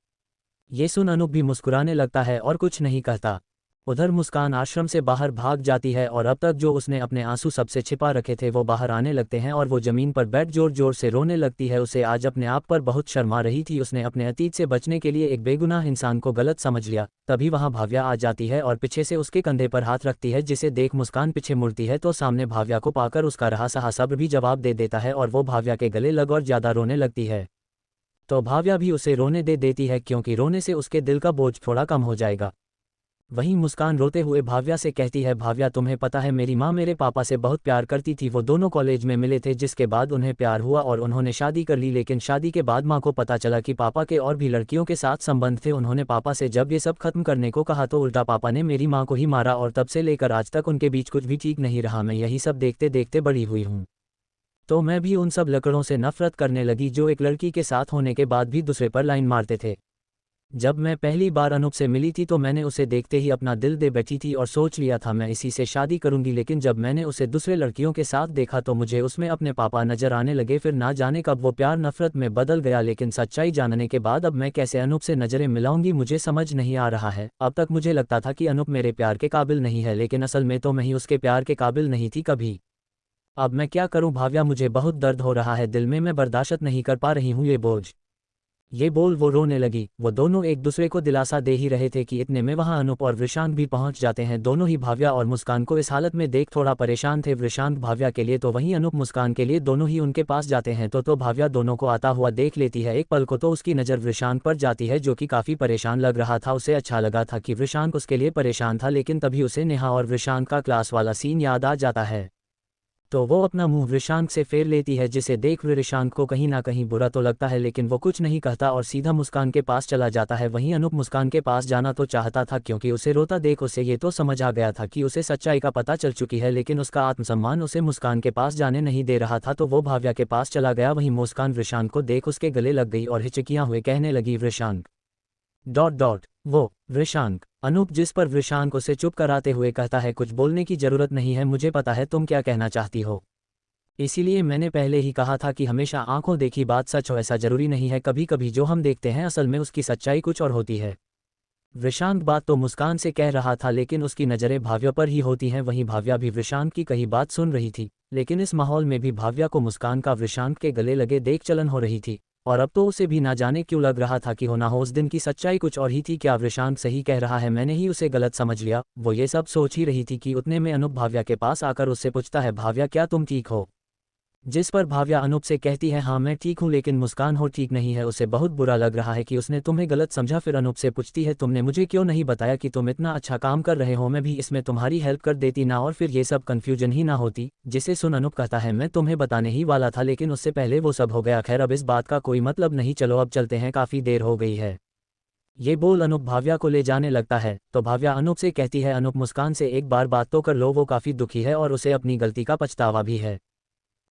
ये सुन अनूप भी मुस्कुराने लगता है और कुछ नहीं कहता। उधर मुस्कान आश्रम से बाहर भाग जाती है और अब तक जो उसने अपने आंसू सबसे छिपा रखे थे वो बाहर आने लगते हैं और वो जमीन पर बैठ जोर जोर से रोने लगती है। उसे आज अपने आप पर बहुत शर्मा रही थी। उसने अपने अतीत से बचने के लिए एक बेगुनाह इंसान को गलत समझ लिया। तभी वहां भाव्या आ जाती है और पीछे से उसके कंधे पर हाथ रखती है, जिसे देख मुस्कान पीछे मुड़ती है तो सामने भाव्या को पाकर उसका रहा सहा सब्र भी जवाब दे देता है और वो भाव्या के गले लग और ज्यादा रोने लगती है। तो भाव्या भी उसे रोने दे देती है, क्योंकि रोने से उसके दिल का बोझ थोड़ा कम हो जाएगा। वहीं मुस्कान रोते हुए भाव्या से कहती है, भाव्या, तुम्हें पता है मेरी माँ मेरे पापा से बहुत प्यार करती थी। वो दोनों कॉलेज में मिले थे, जिसके बाद उन्हें प्यार हुआ और उन्होंने शादी कर ली। लेकिन शादी के बाद माँ को पता चला कि पापा के और भी लड़कियों के साथ संबंध थे। उन्होंने पापा से जब ये सब खत्म करने को कहा तो उल्टा पापा ने मेरी माँ को ही मारा, और तब से लेकर आज तक उनके बीच कुछ भी ठीक नहीं रहा। मैं यही सब देखते देखते बड़ी हुई हूँ। तो मैं भी उन सब लकड़ों से नफरत करने लगी जो एक लड़की के साथ होने के बाद भी दूसरे पर लाइन मारते थे। जब मैं पहली बार अनूप से मिली थी तो मैंने उसे देखते ही अपना दिल दे बैठी थी और सोच लिया था मैं इसी से शादी करूंगी। लेकिन जब मैंने उसे दूसरे लड़कियों के साथ देखा तो मुझे उसमें अपने पापा नजर आने लगे। फिर ना जाने कब वो प्यार नफरत में बदल गया। लेकिन सच्चाई जानने के बाद अब मैं कैसे अनूप से नजरें मिलाऊंगी मुझे समझ नहीं आ रहा है। अब तक मुझे लगता था कि अनूप मेरे प्यार के काबिल नहीं है, लेकिन असल में तो मैं ही उसके प्यार के काबिल नहीं थी कभी। अब मैं क्या करूं भाव्या, मुझे बहुत दर्द हो रहा है दिल में, मैं बर्दाश्त नहीं कर पा रही हूं ये बोल वो रोने लगी। वो दोनों एक दूसरे को दिलासा दे ही रहे थे कि इतने में वहां अनूप और वृशांत भी पहुंच जाते हैं। दोनों ही भाव्या और मुस्कान को इस हालत में देख थोड़ा परेशान थे। वृशांत भाव्या के लिए तो वहीं अनूप मुस्कान के लिए, दोनों ही उनके पास जाते हैं। तो भाव्या दोनों को आता हुआ देख लेती है। एक पल को तो उसकी नज़र वृशांत पर जाती है, जो कि काफ़ी परेशान लग रहा था। उसे अच्छा लगा था कि वृशांत उसके लिए परेशान था, लेकिन तभी उसे नेहा और वृशांत का क्लास वाला सीन याद आ जाता है। तो वो अपना मुंह वृषांक से फेर लेती है, जिसे देख वृषांक को कहीं ना कहीं बुरा तो लगता है, लेकिन वो कुछ नहीं कहता और सीधा मुस्कान के पास चला जाता है। वहीं अनूप मुस्कान के पास जाना तो चाहता था, क्योंकि उसे रोता देख उसे ये तो समझ आ गया था कि उसे सच्चाई का पता चल चुकी है, लेकिन उसका आत्मसम्मान उसे मुस्कान के पास जाने नहीं दे रहा था। तो वो भाव्या के पास चला गया। वहीं मुस्कान वृषांक को देख उसके गले लग गई और हिचकियां हुए कहने लगी, वृषांक वो वृषांक। अनूप, जिस पर वृषांक उसे चुप कराते हुए कहता है, कुछ बोलने की जरूरत नहीं है, मुझे पता है तुम क्या कहना चाहती हो, इसीलिए मैंने पहले ही कहा था कि हमेशा आंखों देखी बात सच हो ऐसा जरूरी नहीं है, कभी कभी जो हम देखते हैं असल में उसकी सच्चाई कुछ और होती है। वृषांक बात तो मुस्कान से कह रहा था, लेकिन उसकी नज़रें भाव्या पर ही होती हैं। वहीं भाव्या भी वृषांक की कही बात सुन रही थी, लेकिन इस माहौल में भी भाव्या को मुस्कान का वृषांक के गले लगे देख चलन हो रही थी, और अब तो उसे भी ना जाने क्यों लग रहा था कि हो ना हो उस दिन की सच्चाई कुछ और ही थी। क्या वृषांक सही कह रहा है, मैंने ही उसे गलत समझ लिया? वो ये सब सोच ही रही थी कि उतने में अनूप भाव्या के पास आकर उससे पूछता है, भाव्या क्या तुम ठीक हो? जिस पर भाव्या अनूप से कहती है, हाँ मैं ठीक हूँ, लेकिन मुस्कान हो ठीक नहीं है। उसे बहुत बुरा लग रहा है कि उसने तुम्हें गलत समझा। फिर अनूप से पूछती है, तुमने मुझे क्यों नहीं बताया कि तुम इतना अच्छा काम कर रहे हो, मैं भी इसमें तुम्हारी हेल्प कर देती ना, और फिर ये सब कन्फ्यूजन ही ना होती। जिसे सुन अनूप कहता है, मैं तुम्हें बताने ही वाला था, लेकिन उससे पहले वो सब हो गया। खैर अब इस बात का कोई मतलब नहीं, चलो अब चलते हैं, काफ़ी देर हो गई है। ये बोल अनूप भाव्या को ले जाने लगता है, तो भाव्या अनूप से कहती है, अनूप मुस्कान से एक बार बात तो कर लो, वो काफ़ी दुखी है और उसे अपनी गलती का पछतावा भी है।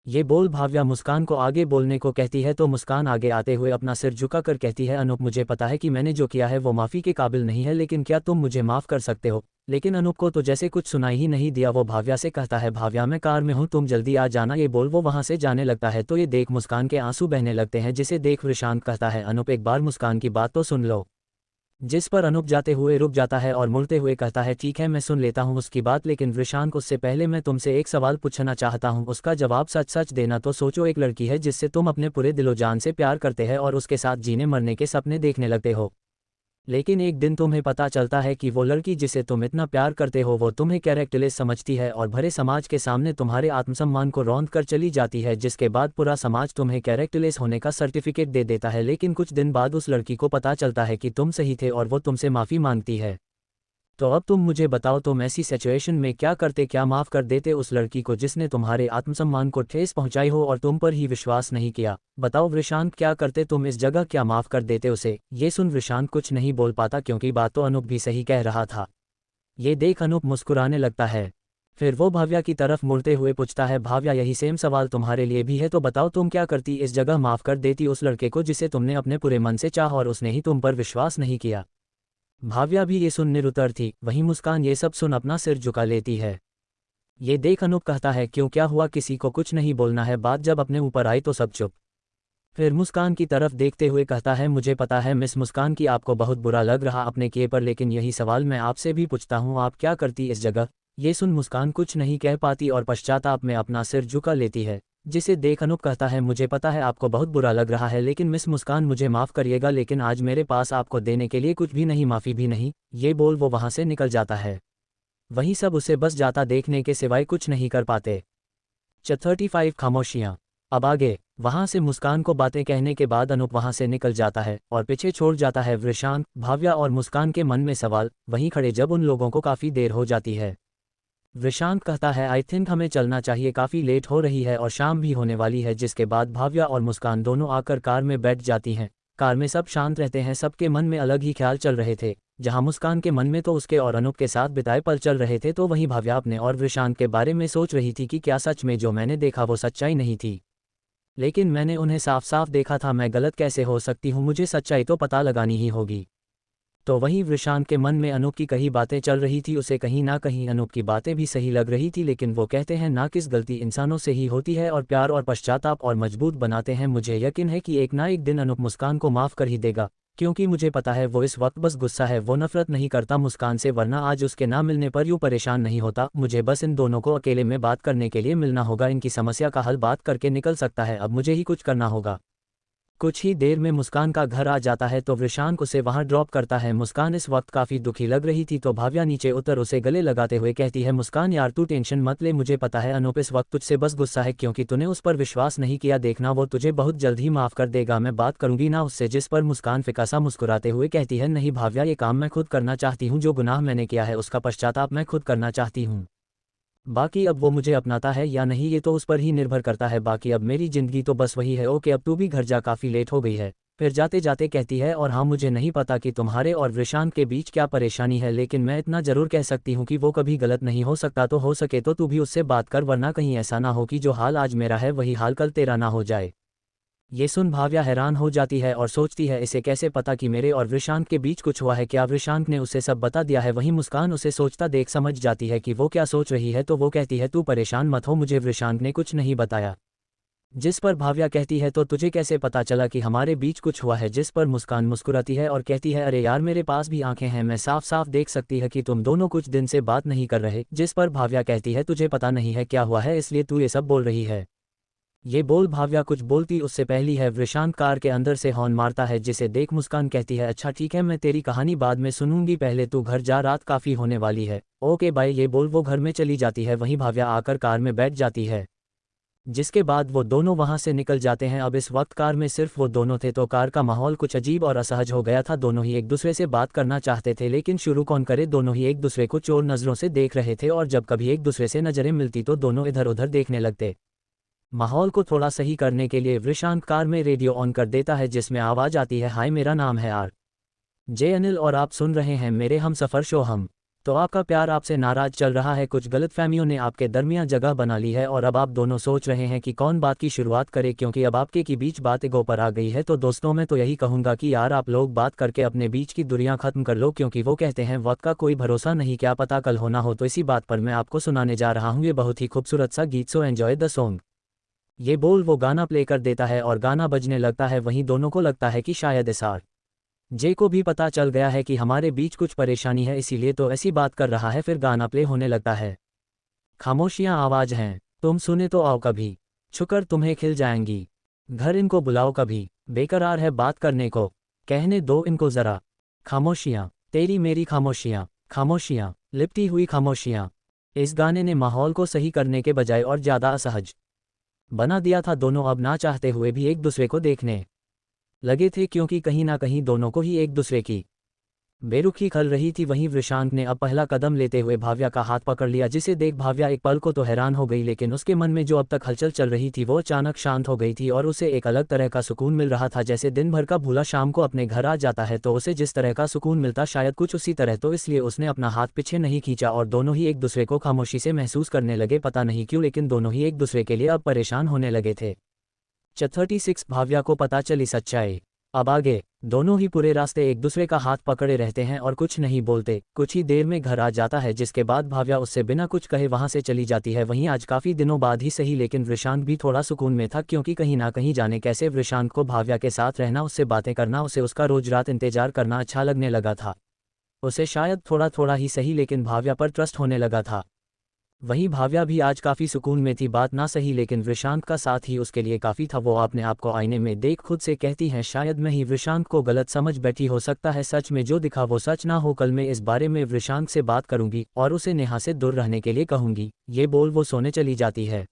ये बोल भाव्या मुस्कान को आगे बोलने को कहती है, तो मुस्कान आगे आते हुए अपना सिर झुकाकर कहती है, अनूप मुझे पता है कि मैंने जो किया है वो माफ़ी के काबिल नहीं है, लेकिन क्या तुम मुझे माफ़ कर सकते हो? लेकिन अनूप को तो जैसे कुछ सुनाई ही नहीं दिया। वो भाव्या से कहता है, भाव्या मैं कार में हूँ, तुम जल्दी आ जाना। ये बोल वो वहाँ से जाने लगता है, तो ये देख मुस्कान के आंसू बहने लगते हैं, जिसे देख वृषांक कहता है, अनूप एक बार मुस्कान की बात तो सुन लो। जिस पर अनूप जाते हुए रुक जाता है और मुड़ते हुए कहता है, ठीक है मैं सुन लेता हूँ उसकी बात, लेकिन वृषांक उससे पहले मैं तुमसे एक सवाल पूछना चाहता हूँ, उसका जवाब सच सच देना। तो सोचो, एक लड़की है जिससे तुम अपने पूरे दिलो जान से प्यार करते हैं और उसके साथ जीने मरने के सपने देखने लगते हो, लेकिन एक दिन तुम्हें पता चलता है कि वो लड़की जिसे तुम इतना प्यार करते हो वो तुम्हें कैरेक्टरलेस समझती है और भरे समाज के सामने तुम्हारे आत्मसम्मान को रौंद कर चली जाती है, जिसके बाद पूरा समाज तुम्हें कैरेक्टरलेस होने का सर्टिफिकेट दे देता है। लेकिन कुछ दिन बाद उस लड़की को पता चलता है कि तुम सही थे और वो तुमसे माफ़ी मांगती है। तो अब तुम मुझे बताओ, तुम ऐसी सिचुएशन में क्या करते? क्या माफ़ कर देते उस लड़की को जिसने तुम्हारे आत्मसम्मान को ठेस पहुंचाई हो और तुम पर ही विश्वास नहीं किया? बताओ वृषांक, क्या करते तुम इस जगह? क्या माफ़ कर देते उसे? ये सुन वृषांक कुछ नहीं बोल पाता, क्योंकि बात तो अनूप भी सही कह रहा था। ये देख अनूप मुस्कुराने लगता है। फिर वो भाव्या की तरफ मुड़ते हुए पूछता है, भाव्या यही सेम सवाल तुम्हारे लिए भी है, तो बताओ तुम क्या करती इस जगह? माफ़ कर देती उस लड़के को जिसे तुमने अपने पूरे मन से चाहा और उसने ही तुम पर विश्वास नहीं किया? भाव्या भी ये सुन निरुत्तर थी। वहीं मुस्कान ये सब सुन अपना सिर झुका लेती है। ये देख अनूप कहता है, क्यों क्या हुआ? किसी को कुछ नहीं बोलना है? बात जब अपने ऊपर आई तो सब चुप। फिर मुस्कान की तरफ देखते हुए कहता है, मुझे पता है मिस मुस्कान की आपको बहुत बुरा लग रहा अपने किए पर, लेकिन यही सवाल मैं आपसे भी पूछता हूँ, आप क्या करती इस जगह? ये सुन मुस्कान कुछ नहीं कह पाती और पश्चाताप में अपना सिर झुका लेती है, जिसे देख अनूप कहता है, मुझे पता है आपको बहुत बुरा लग रहा है, लेकिन मिस मुस्कान मुझे माफ़ करिएगा, लेकिन आज मेरे पास आपको देने के लिए कुछ भी नहीं, माफ़ी भी नहीं। ये बोल वो वहाँ से निकल जाता है। वहीं सब उसे बस जाता देखने के सिवाय कुछ नहीं कर पाते। 35 खामोशियाँ। अब आगे। वहाँ से मुस्कान को बातें कहने के बाद अनूप वहाँ से निकल जाता है और पीछे छोड़ जाता है वृषांक, भाव्या और मुस्कान के मन में सवाल वहीं खड़े जब उन लोगों को काफ़ी देर हो जाती है। वृषांक कहता है, आई थिंक हमें चलना चाहिए, काफ़ी लेट हो रही है और शाम भी होने वाली है। जिसके बाद भाव्या और मुस्कान दोनों आकर कार में बैठ जाती हैं। कार में सब शांत रहते हैं, सबके मन में अलग ही ख्याल चल रहे थे। जहां मुस्कान के मन में तो उसके और अनूप के साथ बिताए पल चल रहे थे, तो वहीं भाव्या अपने और वृषांक के बारे में सोच रही थी कि क्या सच में जो मैंने देखा वो सच्चाई नहीं थी? लेकिन मैंने उन्हें साफ साफ देखा था, मैं गलत कैसे हो सकती हूँ? मुझे सच्चाई तो पता लगानी ही होगी। तो वहीं वृषांक के मन में अनूप की कही बातें चल रही थी। उसे कहीं ना कहीं अनूप की बातें भी सही लग रही थी, लेकिन वो कहते हैं ना, किस गलती इंसानों से ही होती है और प्यार और पश्चाताप और मजबूत बनाते हैं। मुझे यकीन है कि एक ना एक दिन अनूप मुस्कान को माफ़ कर ही देगा, क्योंकि मुझे पता है वो इस वक्त बस गुस्सा है, वो नफरत नहीं करता मुस्कान से, वरना आज उसके ना मिलने पर यूँ परेशान नहीं होता। मुझे बस इन दोनों को अकेले में बात करने के लिए मिलना होगा, इनकी समस्या का हल बात करके निकल सकता है। अब मुझे ही कुछ करना होगा। कुछ ही देर में मुस्कान का घर आ जाता है, तो वृषांक उसे वहां ड्रॉप करता है। मुस्कान इस वक्त काफ़ी दुखी लग रही थी, तो भाव्या नीचे उतर उसे गले लगाते हुए कहती है, मुस्कान यार तू टेंशन मत ले, मुझे पता है अनूप इस वक्त तुझसे बस गुस्सा है क्योंकि तूने उस पर विश्वास नहीं किया, देखना वो तुझे बहुत जल्द ही माफ़ कर देगा, मैं बात करूंगी ना उससे। जिस पर मुस्कान फिकासा मुस्कुराते हुए कहती है, नहीं भाव्या, ये काम मैं खुद करना चाहती हूँ, जो गुनाह मैंने किया है उसका पश्चाताप मैं खुद करना चाहती हूँ। बाकी अब वो मुझे अपनाता है या नहीं ये तो उस पर ही निर्भर करता है, बाकी अब मेरी ज़िंदगी तो बस वही है। ओके अब तू भी घर जा, काफ़ी लेट हो गई है। फिर जाते जाते कहती है, और हाँ मुझे नहीं पता कि तुम्हारे और विशांत के बीच क्या परेशानी है, लेकिन मैं इतना ज़रूर कह सकती हूँ कि वो कभी गलत नहीं हो सकता, तो हो सके तो तू भी उससे बात कर, वरना कहीं ऐसा ना हो कि जो हाल आज मेरा है वही हाल कल तेरा ना हो जाए। ये सुन भाव्या हैरान हो जाती है और सोचती है इसे कैसे पता कि मेरे और विशांत के बीच कुछ हुआ है, क्या विशांत ने उसे सब बता दिया है। वहीं मुस्कान उसे सोचता देख समझ जाती है कि वो क्या सोच रही है, तो वो कहती है तू परेशान मत हो, मुझे विशांत ने कुछ नहीं बताया। जिस पर भाव्या कहती है तो तुझे कैसे पता चला कि हमारे बीच कुछ हुआ है, जिस पर मुस्कान मुस्कुराती है और कहती है अरे यार मेरे पास भी आंखें हैं, मैं साफ साफ देख सकती है कि तुम दोनों कुछ दिन से बात नहीं कर रहे। जिस पर भाव्या कहती है तुझे पता नहीं है क्या हुआ है, इसलिए तू ये सब बोल रही है। ये बोल भाव्या कुछ बोलती उससे पहली है विशांत कार के अंदर से हॉर्न मारता है, जिसे देख मुस्कान कहती है अच्छा ठीक है, मैं तेरी कहानी बाद में सुनूंगी, पहले तू घर जा, रात काफ़ी होने वाली है। Okay bye. ये बोल वो घर में चली जाती है। वहीं भाव्या आकर कार में बैठ जाती है, जिसके बाद वो दोनों वहां से निकल जाते हैं। अब इस वक्त कार में सिर्फ वो दोनों थे तो कार का माहौल कुछ अजीब और असहज हो गया था। दोनों ही एक दूसरे से बात करना चाहते थे, लेकिन शुरू कौन करे, दोनों ही एक दूसरे को चोर नज़रों से देख रहे थे, और जब कभी एक दूसरे से नज़रें मिलती तो दोनों इधर उधर देखने लगते। माहौल को थोड़ा सही करने के लिए विशांत कार में रेडियो ऑन कर देता है, जिसमें आवाज़ आती है हाय मेरा नाम है आर जे अनिल और आप सुन रहे हैं मेरे हम सफ़र शो। हम तो आपका प्यार आपसे नाराज चल रहा है, कुछ गलतफहमियों ने आपके दरमियान जगह बना ली है और अब आप दोनों सोच रहे हैं कि कौन बात की शुरुआत करे, क्योंकि अब आपके की बीच बात ईगो पर आ गई है। तो दोस्तों मैं तो यही कहूँगा कि यार आप लोग बात करके अपने बीच की दूरियां खत्म कर लो, क्योंकि वो कहते हैं वक्त का कोई भरोसा नहीं, क्या पता कल होना हो। तो इसी बात पर मैं आपको सुनाने जा रहा हूँ ये बहुत ही खूबसूरत सा गीत, सो एंजॉय द सॉन्ग। ये बोल वो गाना प्ले कर देता है और गाना बजने लगता है। वहीं दोनों को लगता है कि शायद एसआर जे को भी पता चल गया है कि हमारे बीच कुछ परेशानी है, इसीलिए तो ऐसी बात कर रहा है। फिर गाना प्ले होने लगता है। खामोशियां आवाज हैं, तुम सुने तो आओ कभी, छुकर तुम्हें खिल जाएंगी, घर इनको बुलाओ कभी, बेकरार है बात करने को, कहने दो इनको ज़रा। खामोशियां, तेरी मेरी खामोशियां, खामोशियां, लिपटी हुई खामोशियां। इस गाने ने माहौल को सही करने के बजाय और ज़्यादा असहज बना दिया था। दोनों अब ना चाहते हुए भी एक दूसरे को देखने लगे थे, क्योंकि कहीं ना कहीं दोनों को ही एक दूसरे की बेरुखी खल रही थी। वहीं विशांत ने अब पहला कदम लेते हुए भाव्या का हाथ पकड़ लिया, जिसे देख भाव्या एक पल को तो हैरान हो गई, लेकिन उसके मन में जो अब तक हलचल चल रही थी वो अचानक शांत हो गई थी और उसे एक अलग तरह का सुकून मिल रहा था। जैसे दिन भर का भूला शाम को अपने घर आ जाता है तो उसे जिस तरह का सुकून मिलता, शायद कुछ उसी तरह। तो इसलिए उसने अपना हाथ पीछे नहीं खींचा और दोनों ही एक दूसरे को खामोशी से महसूस करने लगे। पता नहीं क्यों, लेकिन दोनों ही एक दूसरे के लिए अब परेशान होने लगे थे। 36 भाव्या को पता चली सच्चाई। अब आगे दोनों ही पूरे रास्ते एक दूसरे का हाथ पकड़े रहते हैं और कुछ नहीं बोलते। कुछ ही देर में घर आ जाता है, जिसके बाद भाव्या उससे बिना कुछ कहे वहां से चली जाती है। वहीं आज काफी दिनों बाद ही सही, लेकिन विशांत भी थोड़ा सुकून में था, क्योंकि कहीं ना कहीं जाने कैसे विशांत को भाव्या के साथ रहना, उससे बातें करना, उसे उसका रोज रात इंतजार करना अच्छा लगने लगा था। उसे शायद थोड़ा थोड़ा ही सही, लेकिन भाव्या पर ट्रस्ट होने लगा था। वहीं भाव्या भी आज काफ़ी सुकून में थी, बात ना सही लेकिन विशांत का साथ ही उसके लिए काफ़ी था। वो अपने आप को आईने में देख खुद से कहती हैं शायद मैं ही विशांत को गलत समझ बैठी, हो सकता है सच में जो दिखा वो सच ना हो। कल मैं इस बारे में विशांत से बात करूंगी और उसे नेहा से दूर रहने के लिए कहूंगी। ये बोल वो सोने चली जाती है।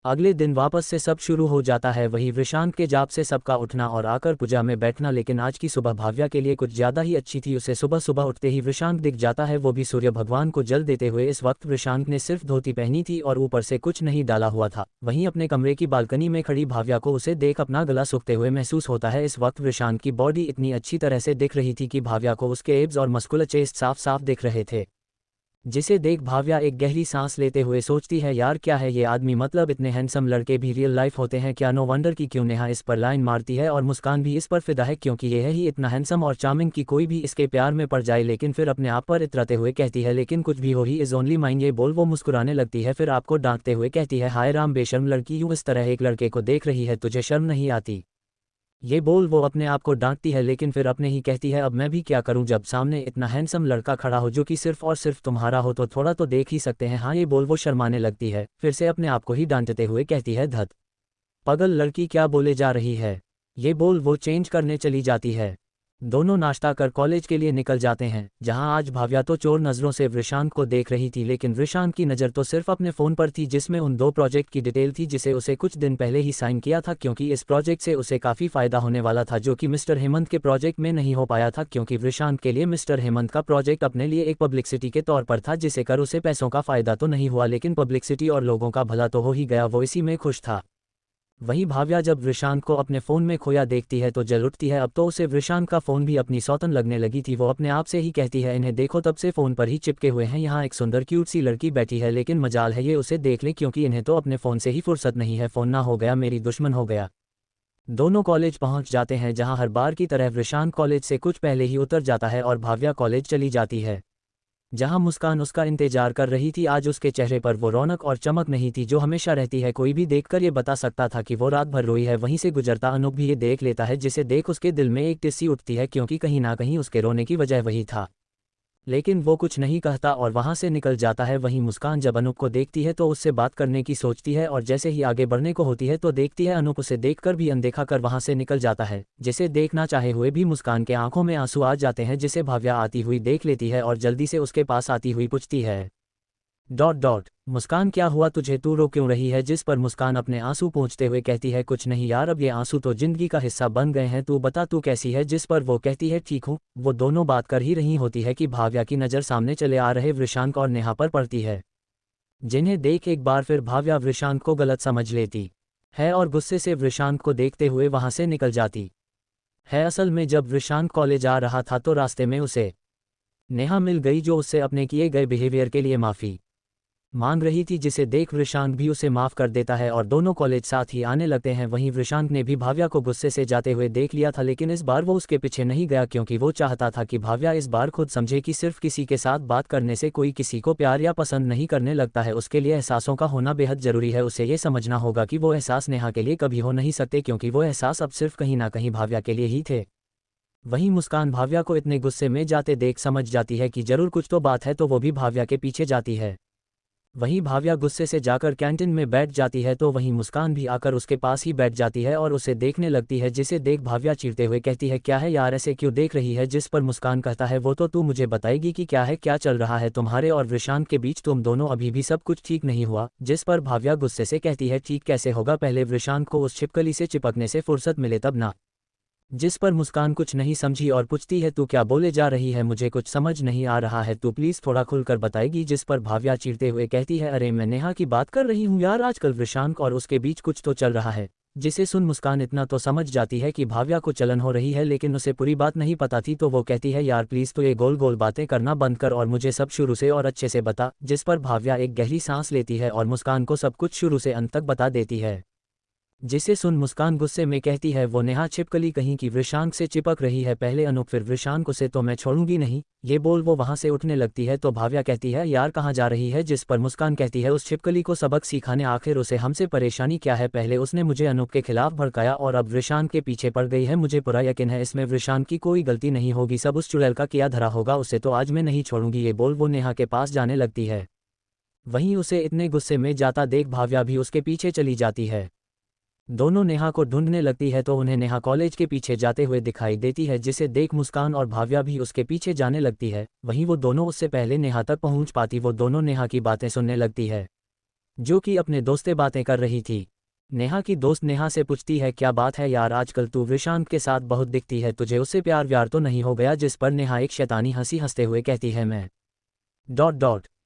अगले दिन वापस से सब शुरू हो जाता है, वही विशांत के जाप से सबका उठना और आकर पूजा में बैठना। लेकिन आज की सुबह भाव्या के लिए कुछ ज़्यादा ही अच्छी थी। उसे सुबह सुबह उठते ही विशांत दिख जाता है, वो भी सूर्य भगवान को जल देते हुए। इस वक्त विशांत ने सिर्फ धोती पहनी थी और ऊपर से कुछ नहीं डाला हुआ था। वहीं अपने कमरे की बालकनी में खड़ी भाव्या को उसे देख अपना गला सूखते हुए महसूस होता है। इस वक्त विशांत की बॉडी इतनी अच्छी तरह से दिख रही थी कि भाव्या को उसके एब्स और मस्कुलर चेस्ट साफ साफ दिख रहे थे, जिसे देख भाव्या एक गहरी सांस लेते हुए सोचती है यार क्या है ये आदमी, मतलब इतने हैंडसम लड़के भी रियल लाइफ होते हैं क्या। नो वंडर कि क्यों नेहा इस पर लाइन मारती है और मुस्कान भी इस पर फिदा है, क्योंकि ये है ही इतना हैंडसम और चार्मिंग कि कोई भी इसके प्यार में पड़ जाए। लेकिन फिर अपने आप पर इतराते हुए कहती है लेकिन कुछ भी हो ही इज ओनली माइन। ये बोल वो मुस्कुराने लगती है, फिर आपको डांटते हुए कहती है हाय राम बेशर्म लड़की, यूं इस तरह एक लड़के को देख रही है, तुझे शर्म नहीं आती। ये बोल वो अपने आप को डांटती है, लेकिन फिर अपने ही कहती है अब मैं भी क्या करूं, जब सामने इतना हैंडसम लड़का खड़ा हो जो कि सिर्फ और सिर्फ तुम्हारा हो तो थोड़ा तो देख ही सकते हैं। हाँ ये बोल वो शर्माने लगती है, फिर से अपने आप को ही डांटते हुए कहती है धत पगल लड़की क्या बोले जा रही है। ये बोल वो चेंज करने चली जाती है। दोनों नाश्ता कर कॉलेज के लिए निकल जाते हैं, जहां आज भाव्या तो चोर नज़रों से वृशांक को देख रही थी, लेकिन वृशांक की नज़र तो सिर्फ अपने फ़ोन पर थी जिसमें उन 2 प्रोजेक्ट की डिटेल थी जिसे उसे कुछ दिन पहले ही साइन किया था, क्योंकि इस प्रोजेक्ट से उसे काफ़ी फ़ायदा होने वाला था जो कि मिस्टर हेमंत के प्रोजेक्ट में नहीं हो पाया था, क्योंकि वृशांक के लिए मिस्टर हेमंत का प्रोजेक्ट अपने लिए एक पब्लिसिटी के तौर पर था जिसे कर उसे पैसों का फ़ायदा तो नहीं हुआ, लेकिन पब्लिसिटी और लोगों का भला तो हो ही गया, वो इसी में खुश था। वहीं भाव्या जब वृशांक को अपने फ़ोन में खोया देखती है तो जल उठती है। अब तो उसे वृशांक का फ़ोन भी अपनी सौतन लगने लगी थी। वो अपने आप से ही कहती है, इन्हें देखो तब से फ़ोन पर ही चिपके हुए हैं, यहाँ एक सुंदर क्यूट सी लड़की बैठी है, लेकिन मजाल है ये उसे देख ले, क्योंकि इन्हें तो अपने फ़ोन से ही फुर्सत नहीं है। फ़ोन ना हो गया मेरी दुश्मन हो गया। दोनों कॉलेज पहुंच जाते हैं, जहां हर बार की तरह वृशांक कॉलेज से कुछ पहले ही उतर जाता है और भाव्या कॉलेज चली जाती है। जहां मुस्कान उसका इंतजार कर रही थी, आज उसके चेहरे पर वो रौनक और चमक नहीं थी जो हमेशा रहती है। कोई भी देखकर ये बता सकता था कि वो रात भर रोई है। वहीं से गुजरता अनूप भी ये देख लेता है, जिसे देख उसके दिल में एक टिस्सी उठती है, क्योंकि कहीं ना कहीं उसके रोने की वजह वही था। लेकिन वो कुछ नहीं कहता और वहां से निकल जाता है। वहीं मुस्कान जब अनूप को देखती है तो उससे बात करने की सोचती है, और जैसे ही आगे बढ़ने को होती है तो देखती है अनूप उसे देखकर भी अनदेखा कर वहां से निकल जाता है, जिसे देखना चाहे हुए भी मुस्कान के आंखों में आंसू आ जाते हैं, जिसे भाव्या आती हुई देख लेती है और जल्दी से उसके पास आती हुई पूछती है, मुस्कान क्या हुआ तुझे, तू रो क्यों रही है। जिस पर मुस्कान अपने आंसू पोंछते हुए कहती है, कुछ नहीं यार, अब ये आंसू तो जिंदगी का हिस्सा बन गए हैं, तू बता तू कैसी है। जिस पर वो कहती है, ठीक हूँ। वो दोनों बात कर ही रही होती है कि भाव्या की नज़र सामने चले आ रहे वृशांक और नेहा पर पड़ती है, जिन्हें देख एक बार फिर भाव्या वृशांक को गलत समझ लेती है और गुस्से से वृशांक को देखते हुए वहां से निकल जाती है। असल में जब वृशांक कॉलेज आ रहा था तो रास्ते में उसे नेहा मिल गई, जो उससे अपने किए गए बिहेवियर के लिए माफ़ी मांग रही थी, जिसे देख वृशांक भी उसे माफ़ कर देता है और दोनों कॉलेज साथ ही आने लगते हैं। वहीं वृशांक ने भी भाव्या को गुस्से से जाते हुए देख लिया था, लेकिन इस बार वो उसके पीछे नहीं गया, क्योंकि वो चाहता था कि भाव्या इस बार खुद समझे कि सिर्फ किसी के साथ बात करने से कोई किसी को प्यार या पसंद नहीं करने लगता है। उसके लिए एहसासों का होना बेहद ज़रूरी है। उसे ये समझना होगा कि वो एहसास नेहा के लिए कभी हो नहीं सकते, क्योंकि वो एहसास अब सिर्फ कहीं ना कहीं भाव्या के लिए ही थे। वहीं मुस्कान भाव्या को इतने गुस्से में जाते देख समझ जाती है कि जरूर कुछ तो बात है, तो वो भी भाव्या के पीछे जाती है। वहीं भाव्या गुस्से से जाकर कैंटीन में बैठ जाती है, तो वहीं मुस्कान भी आकर उसके पास ही बैठ जाती है और उसे देखने लगती है, जिसे देख भाव्या चीरते हुए कहती है, क्या है यार, ऐसे क्यों देख रही है। जिस पर मुस्कान कहता है, वो तो तू मुझे बताएगी कि क्या है, क्या चल रहा है तुम्हारे और वृशांक के बीच, तुम दोनों अभी भी सब कुछ ठीक नहीं हुआ। जिस पर भाव्या गुस्से से कहती है, ठीक कैसे होगा, पहले वृशांक को उस छिपकली से चिपकने से फुर्सत मिले तब ना। जिस पर मुस्कान कुछ नहीं समझी और पूछती है, तू क्या बोले जा रही है, मुझे कुछ समझ नहीं आ रहा है, तू प्लीज़ थोड़ा खुलकर बताएगी। जिस पर भाव्या चीरते हुए कहती है, अरे मैं नेहा की बात कर रही हूँ यार, आजकल वृशांक और उसके बीच कुछ तो चल रहा है। जिसे सुन मुस्कान इतना तो समझ जाती है कि भाव्या को चलन हो रही है, लेकिन उसे पूरी बात नहीं पता थी, तो वो कहती है, यार प्लीज़ तो ये गोल गोल बातें करना बंद कर और मुझे सब शुरू से और अच्छे से बता। जिस पर भाव्या एक गहरी सांस लेती है और मुस्कान को सब कुछ शुरू से अंत तक बता देती है। जिसे सुन मुस्कान गुस्से में कहती है, वो नेहा छिपकली कहीं की वृशांक से चिपक रही है, पहले अनूप फिर वृशांक, उसे तो मैं छोड़ूंगी नहीं। ये बोल वो वहां से उठने लगती है, तो भाव्या कहती है, यार कहाँ जा रही है। जिस पर मुस्कान कहती है, उस छिपकली को सबक सिखाने, आखिर उसे हमसे परेशानी क्या है, पहले उसने मुझे अनूप के खिलाफ भड़काया और अब वृशांक के पीछे पड़ गई है। मुझे पूरा यकीन है इसमें वृशांक की कोई गलती नहीं होगी, सब उस चुड़ैल का किया धरा होगा, उसे तो आज मैं नहीं छोड़ूंगी। ये बोल वो नेहा के पास जाने लगती है। वहीं उसे इतने गुस्से में जाता देख भाव्या भी उसके पीछे चली जाती है। दोनों नेहा को ढूंढने लगती है, तो उन्हें नेहा कॉलेज के पीछे जाते हुए दिखाई देती है, जिसे देख मुस्कान और भाव्या भी उसके पीछे जाने लगती है। वहीं वो दोनों उससे पहले नेहा तक पहुंच पाती, वो दोनों नेहा की बातें सुनने लगती है, जो कि अपने दोस्त से बातें कर रही थी। नेहा की दोस्त नेहा से पूछती है, क्या बात है यार, आजकल तू वृशांक के साथ बहुत दिखती है, तुझे उससे प्यार व्यार तो नहीं हो गया। जिस पर नेहा एक शैतानी हंसी हंसते हुए कहती है, मैं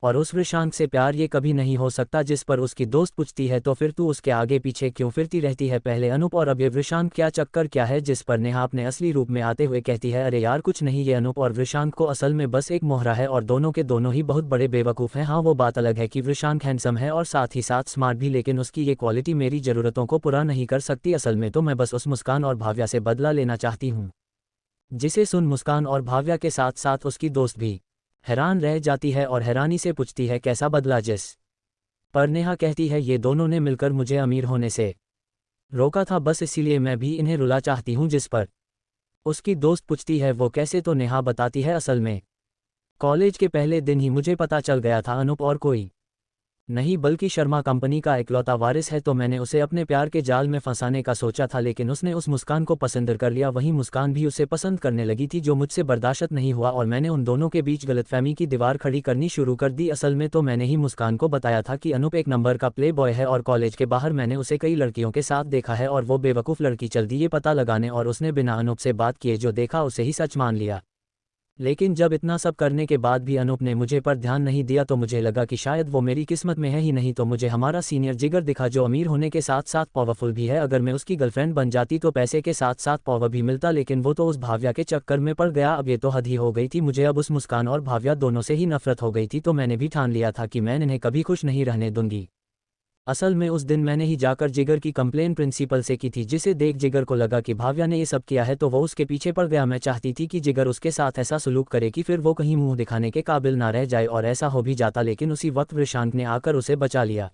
और उस वृशांक से प्यार ये कभी नहीं हो सकता। जिस पर उसकी दोस्त पूछती है, तो फिर तू उसके आगे पीछे क्यों फिरती रहती है, पहले अनूप और अब ये वृशांक, क्या चक्कर क्या है। जिस पर नेहा अपने असली रूप में आते हुए कहती है, अरे यार कुछ नहीं, ये अनूप और वृशांक को असल में बस एक मोहरा है और दोनों के दोनों ही बहुत बड़े बेवकूफ़ हैं। हाँ वो बात अलग है कि वृशांक हैंडसम है और साथ ही साथ स्मार्ट भी, लेकिन उसकी ये क्वालिटी मेरी ज़रूरतों को पूरा नहीं कर सकती। असल में तो मैं बस उस मुस्कान और भाव्या से बदला लेना चाहती हूँ। जिसे सुन मुस्कान और भाव्या के साथ साथ उसकी दोस्त भी हैरान रह जाती है और हैरानी से पूछती है, कैसा बदला। जिस पर नेहा कहती है, ये दोनों ने मिलकर मुझे अमीर होने से रोका था, बस इसीलिए मैं भी इन्हें रुला चाहती हूँ। जिस पर उसकी दोस्त पूछती है, वो कैसे, तो नेहा बताती है, असल में कॉलेज के पहले दिन ही मुझे पता चल गया था अनूप और कोई नहीं बल्कि शर्मा कंपनी का इकलौता वारिस है, तो मैंने उसे अपने प्यार के जाल में फंसाने का सोचा था, लेकिन उसने उस मुस्कान को पसंद कर लिया। वहीं मुस्कान भी उसे पसंद करने लगी थी, जो मुझसे बर्दाश्त नहीं हुआ और मैंने उन दोनों के बीच गलतफहमी की दीवार खड़ी करनी शुरू कर दी। असल में तो मैंने ही मुस्कान को बताया था कि अनूप एक नंबर का प्ले बॉय है और कॉलेज के बाहर मैंने उसे कई लड़कियों के साथ देखा है और वो बेवकूफ़ लड़की चल दी ये पता लगाने, और उसने बिना अनूप से बात किए जो देखा उसे ही सच मान लिया। लेकिन जब इतना सब करने के बाद भी अनूप ने मुझे पर ध्यान नहीं दिया तो मुझे लगा कि शायद वो मेरी किस्मत में है ही नहीं, तो मुझे हमारा सीनियर जिगर दिखा जो अमीर होने के साथ साथ पावरफुल भी है। अगर मैं उसकी गर्लफ्रेंड बन जाती तो पैसे के साथ साथ पावर भी मिलता, लेकिन वो तो उस भाव्या के चक्कर में पड़ गया। अब ये तो हद ही हो गई थी। मुझे अब उस मुस्कान और भाव्या दोनों से ही नफरत हो गई थी, तो मैंने भी ठान लिया था कि मैं इन्हें कभी खुश नहीं रहने दूंगी। असल में उस दिन मैंने ही जाकर जिगर की कंप्लेन प्रिंसिपल से की थी, जिसे देख जिगर को लगा कि भाव्या ने ये सब किया है तो वो उसके पीछे पड़ गया। मैं चाहती थी कि जिगर उसके साथ ऐसा सलूक करे कि फिर वो कहीं मुंह दिखाने के काबिल ना रह जाए, और ऐसा हो भी जाता, लेकिन उसी वक्त विशांत ने आकर उसे बचा लिया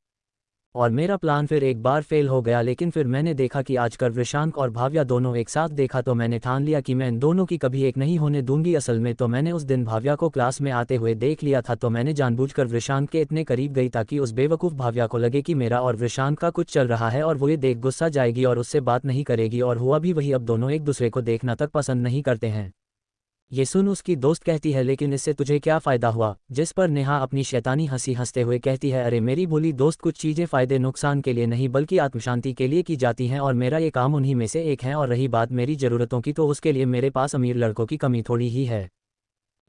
और मेरा प्लान फिर एक बार फेल हो गया। लेकिन फिर मैंने देखा कि आजकल विशांत और भाव्या दोनों एक साथ देखा, तो मैंने ठान लिया कि मैं इन दोनों की कभी एक नहीं होने दूंगी। असल में तो मैंने उस दिन भाव्या को क्लास में आते हुए देख लिया था, तो मैंने जानबूझकर विशांत के इतने करीब गई ताकि उस बेवकूफ़ भाव्या को लगे कि मेरा और विशांत का कुछ चल रहा है और वो ये देख गुस्सा जाएगी और उससे बात नहीं करेगी, और हुआ भी वही। अब दोनों एक दूसरे को देखना तक पसंद नहीं करते हैं। ये सुन उसकी दोस्त कहती है, लेकिन इससे तुझे क्या फ़ायदा हुआ? जिस पर नेहा अपनी शैतानी हंसी हंसते हुए कहती है, अरे मेरी भोली दोस्त, कुछ चीज़ें फ़ायदे नुकसान के लिए नहीं बल्कि आत्मशांति के लिए की जाती हैं, और मेरा ये काम उन्हीं में से एक है। और रही बात मेरी ज़रूरतों की, तो उसके लिए मेरे पास अमीर लड़कों की कमी थोड़ी ही है।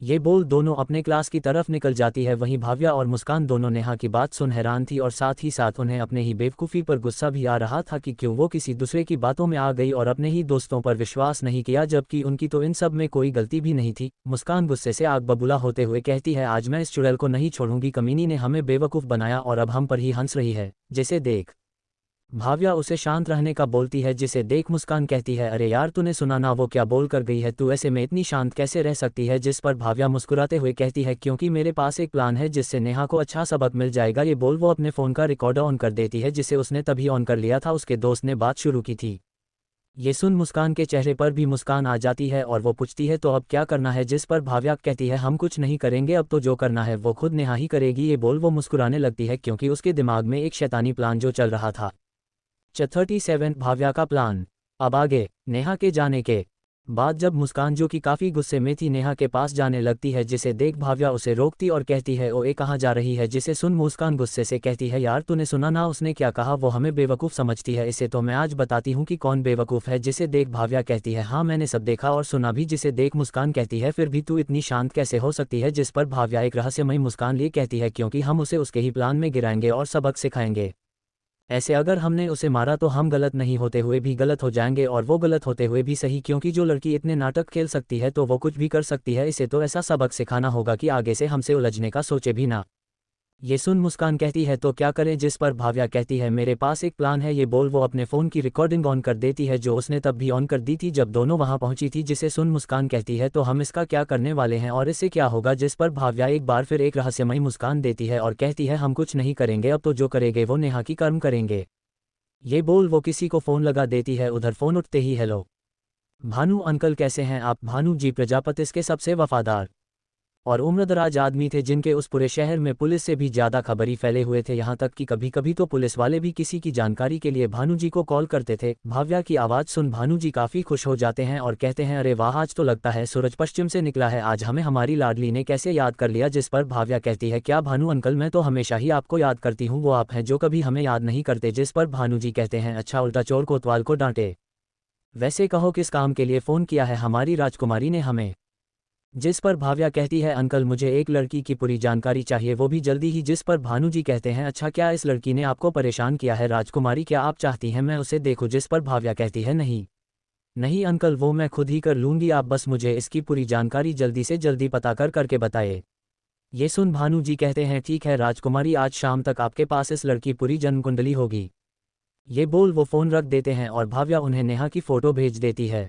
ये बोल दोनों अपने क्लास की तरफ निकल जाती है। वहीं भाव्या और मुस्कान दोनों नेहा की बात सुन हैरान थी, और साथ ही साथ उन्हें अपने ही बेवकूफ़ी पर गुस्सा भी आ रहा था कि क्यों वो किसी दूसरे की बातों में आ गई और अपने ही दोस्तों पर विश्वास नहीं किया, जबकि उनकी तो इन सब में कोई गलती भी नहीं थी। मुस्कान गुस्से से आग बबूला होते हुए कहती है, आज मैं इस चुड़ैल को नहीं छोड़ूंगी। कमीनी ने हमें बेवकूफ़ बनाया और अब हम पर ही हंस रही है, जिसे देख भाव्या उसे शांत रहने का बोलती है, जिसे देख मुस्कान कहती है, अरे यार तूने सुना ना वो क्या बोल कर गई है, तू ऐसे में इतनी शांत कैसे रह सकती है? जिस पर भाव्या मुस्कुराते हुए कहती है, क्योंकि मेरे पास एक प्लान है जिससे नेहा को अच्छा सबक मिल जाएगा। ये बोल वो अपने फ़ोन का रिकॉर्डर ऑन कर देती है, जिसे उसने तभी ऑन कर लिया था उसके दोस्त ने बात शुरू की थी। ये सुन मुस्कान के चेहरे पर भी मुस्कान आ जाती है और वो पूछती है, तो अब क्या करना है? जिस पर भाव्या कहती है, हम कुछ नहीं करेंगे, अब तो जो करना है वो खुद नेहा ही करेगी। ये बोल वो मुस्कुराने लगती है, क्योंकि उसके दिमाग में एक शैतानी प्लान जो चल रहा था। 37 भाव्या का प्लान। अब आगे नेहा के जाने के बाद जब मुस्कान, जो कि काफ़ी गुस्से में थी, नेहा के पास जाने लगती है, जिसे देख भाव्या उसे रोकती और कहती है, ओए कहाँ जा रही है? जिसे सुन मुस्कान गुस्से से कहती है, यार तूने सुना ना उसने क्या कहा? वो हमें बेवकूफ़ समझती है। इसे तो मैं आज बताती हूँ कि कौन बेवकूफ़ है। जिसे देख भाव्या कहती है, हाँ मैंने सब देखा और सुना भी। जिसे देख मुस्कान कहती है, फिर भी तू इतनी शांत कैसे हो सकती है? जिस पर भाव्या एक रहस्यमयी मुस्कान लिए कहती है, क्योंकि हम उसे उसके ही प्लान में गिराएंगे और सबक सिखाएंगे। ऐसे अगर हमने उसे मारा तो हम गलत नहीं होते हुए भी गलत हो जाएंगे और वो गलत होते हुए भी सही, क्योंकि जो लड़की इतने नाटक खेल सकती है तो वो कुछ भी कर सकती है। इसे तो ऐसा सबक सिखाना होगा कि आगे से हमसे उलझने का सोचे भी ना। ये सुन मुस्कान कहती है, तो क्या करें? जिस पर भाव्या कहती है, मेरे पास एक प्लान है। ये बोल वो अपने फ़ोन की रिकॉर्डिंग ऑन कर देती है, जो उसने तब भी ऑन कर दी थी जब दोनों वहां पहुंची थी। जिसे सुन मुस्कान कहती है, तो हम इसका क्या करने वाले हैं और इससे क्या होगा? जिस पर भाव्या एक बार फिर एक रहस्यमयी मुस्कान देती है और कहती है, हम कुछ नहीं करेंगे, अब तो जो करेंगे वो नेहा की कर्म करेंगे। ये बोल वो किसी को फ़ोन लगा देती है। उधर फ़ोन उठते ही, हेलो भानु अंकल कैसे हैं आप? भानु जी प्रजापति के सबसे वफादार और उम्रदराज आदमी थे, जिनके उस पूरे शहर में पुलिस से भी ज़्यादा खबरी फैले हुए थे। यहाँ तक कि कभी कभी तो पुलिस वाले भी किसी की जानकारी के लिए भानु जी को कॉल करते थे। भाव्या की आवाज़ सुन भानु जी काफ़ी खुश हो जाते हैं और कहते हैं, अरे वाह, आज तो लगता है सूरज पश्चिम से निकला है, आज हमें हमारी लाडली ने कैसे याद कर लिया? जिस पर भाव्या कहती है, क्या भानु अंकल, मैं तो हमेशा ही आपको याद करती हूँ, वो आप हैं जो कभी हमें याद नहीं करते। जिस पर भानु जी कहते हैं, अच्छा, उल्टा चोर कोतवाल को डांटे। वैसे कहो किस काम के लिए फ़ोन किया है? हमारी राजकुमारी ने हमें। जिस पर भाव्या कहती है, अंकल मुझे एक लड़की की पूरी जानकारी चाहिए, वो भी जल्दी ही। जिस पर भानु जी कहते हैं, अच्छा, क्या इस लड़की ने आपको परेशान किया है? राजकुमारी, क्या आप चाहती हैं मैं उसे देखूं? जिस पर भाव्या कहती है, नहीं नहीं अंकल, वो मैं खुद ही कर लूँगी, आप बस मुझे इसकी पूरी जानकारी जल्दी से जल्दी पता करके बताइए। ये सुन भानु जी कहते हैं, ठीक है राजकुमारी, आज शाम तक आपके पास इस लड़की पूरी जन्म कुंडली होगी। ये बोल वो फ़ोन रख देते हैं और भाव्या उन्हें नेहा की फ़ोटो भेज देती है।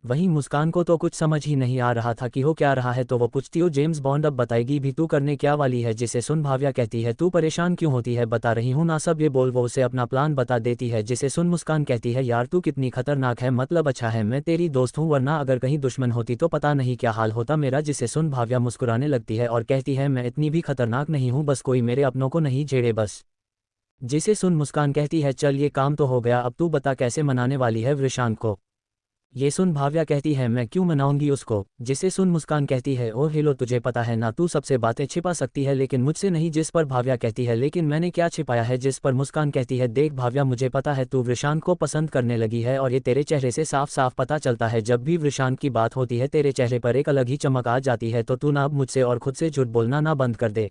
वहीं मुस्कान को तो कुछ समझ ही नहीं आ रहा था कि हो क्या रहा है, तो वो पूछती हो जेम्स बॉन्ड अब बताएगी भी तू करने क्या वाली है, जिसे सुन भाव्या कहती है तू परेशान क्यों होती है, बता रही हूँ ना सब, ये बोल वो उसे अपना प्लान बता देती है, जिसे सुन मुस्कान कहती है यार तू कितनी खतरनाक है, मतलब अच्छा है मैं तेरी दोस्त हूँ वरना अगर कहीं दुश्मन होती तो पता नहीं क्या हाल होता मेरा, जिसे सुन भाव्या मुस्कुराने लगती है और कहती है मैं इतनी भी खतरनाक नहीं हूँ, बस कोई मेरे अपनों को नहीं छेड़े बस। जिसे सुन मुस्कान कहती है चल ये काम तो हो गया, अब तू बता कैसे मनाने वाली है विशांत को। ये सुन भाव्या कहती है मैं क्यों मनाऊंगी उसको, जिसे सुन मुस्कान कहती है ओ हेलो तुझे पता है ना तू सबसे बातें छिपा सकती है लेकिन मुझसे नहीं, जिस पर भाव्या कहती है लेकिन मैंने क्या छिपाया है, जिस पर मुस्कान कहती है देख भाव्या मुझे पता है तू विशांत को पसंद करने लगी है और ये तेरे चेहरे से साफ साफ पता चलता है, जब भी विशांत की बात होती है तेरे चेहरे पर एक अलग ही चमक आ जाती है, तो तू ना अब मुझसे और खुद से झूठ बोलना ना बंद कर दे।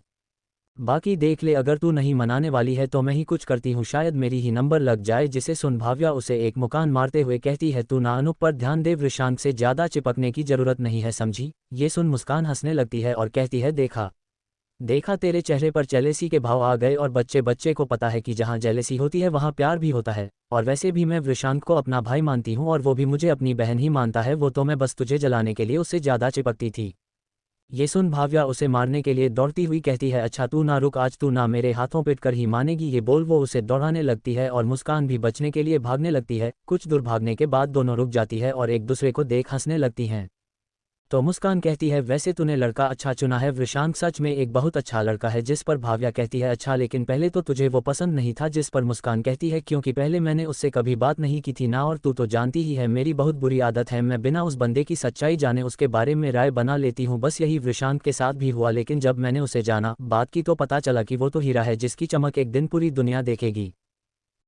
बाकी देख ले अगर तू नहीं मनाने वाली है तो मैं ही कुछ करती हूँ, शायद मेरी ही नंबर लग जाए, जिसे सुन भाव्या उसे एक मुकान मारते हुए कहती है तू ना अनूप पर ध्यान दे, विशांत से ज्यादा चिपकने की जरूरत नहीं है समझी। ये सुन मुस्कान हंसने लगती है और कहती है देखा देखा तेरे चेहरे पर जेलेसी के भाव आ गए, और बच्चे बच्चे को पता है कि जहाँ जेलेसी होती है वहाँ प्यार भी होता है, और वैसे भी मैं विशांत को अपना भाई मानती हूँ और वो भी मुझे अपनी बहन ही मानता है, वो तो मैं बस तुझे जलाने के लिए उससे ज्यादा चिपकती थी। ये सुन भाव्या उसे मारने के लिए दौड़ती हुई कहती है अच्छा तू ना रुक, आज तू ना मेरे हाथों पिट कर ही मानेगी, ये बोल वो उसे दौड़ाने लगती है और मुस्कान भी बचने के लिए भागने लगती है, कुछ दूर भागने के बाद दोनों रुक जाती है और एक दूसरे को देख हंसने लगती हैं। तो मुस्कान कहती है वैसे तूने लड़का अच्छा चुना है विशांत, सच में एक बहुत अच्छा लड़का है, जिस पर भाव्या कहती है अच्छा लेकिन पहले तो तुझे वो पसंद नहीं था, जिस पर मुस्कान कहती है क्योंकि पहले मैंने उससे कभी बात नहीं की थी ना, और तू तो जानती ही है मेरी बहुत बुरी आदत है, मैं बिना उस बंदे की सच्चाई जाने उसके बारे में राय बना लेती हूँ, बस यही विशांत के साथ भी हुआ, लेकिन जब मैंने उसे जाना बात की तो पता चला कि वो तो हीरा है जिसकी चमक एक दिन पूरी दुनिया देखेगी।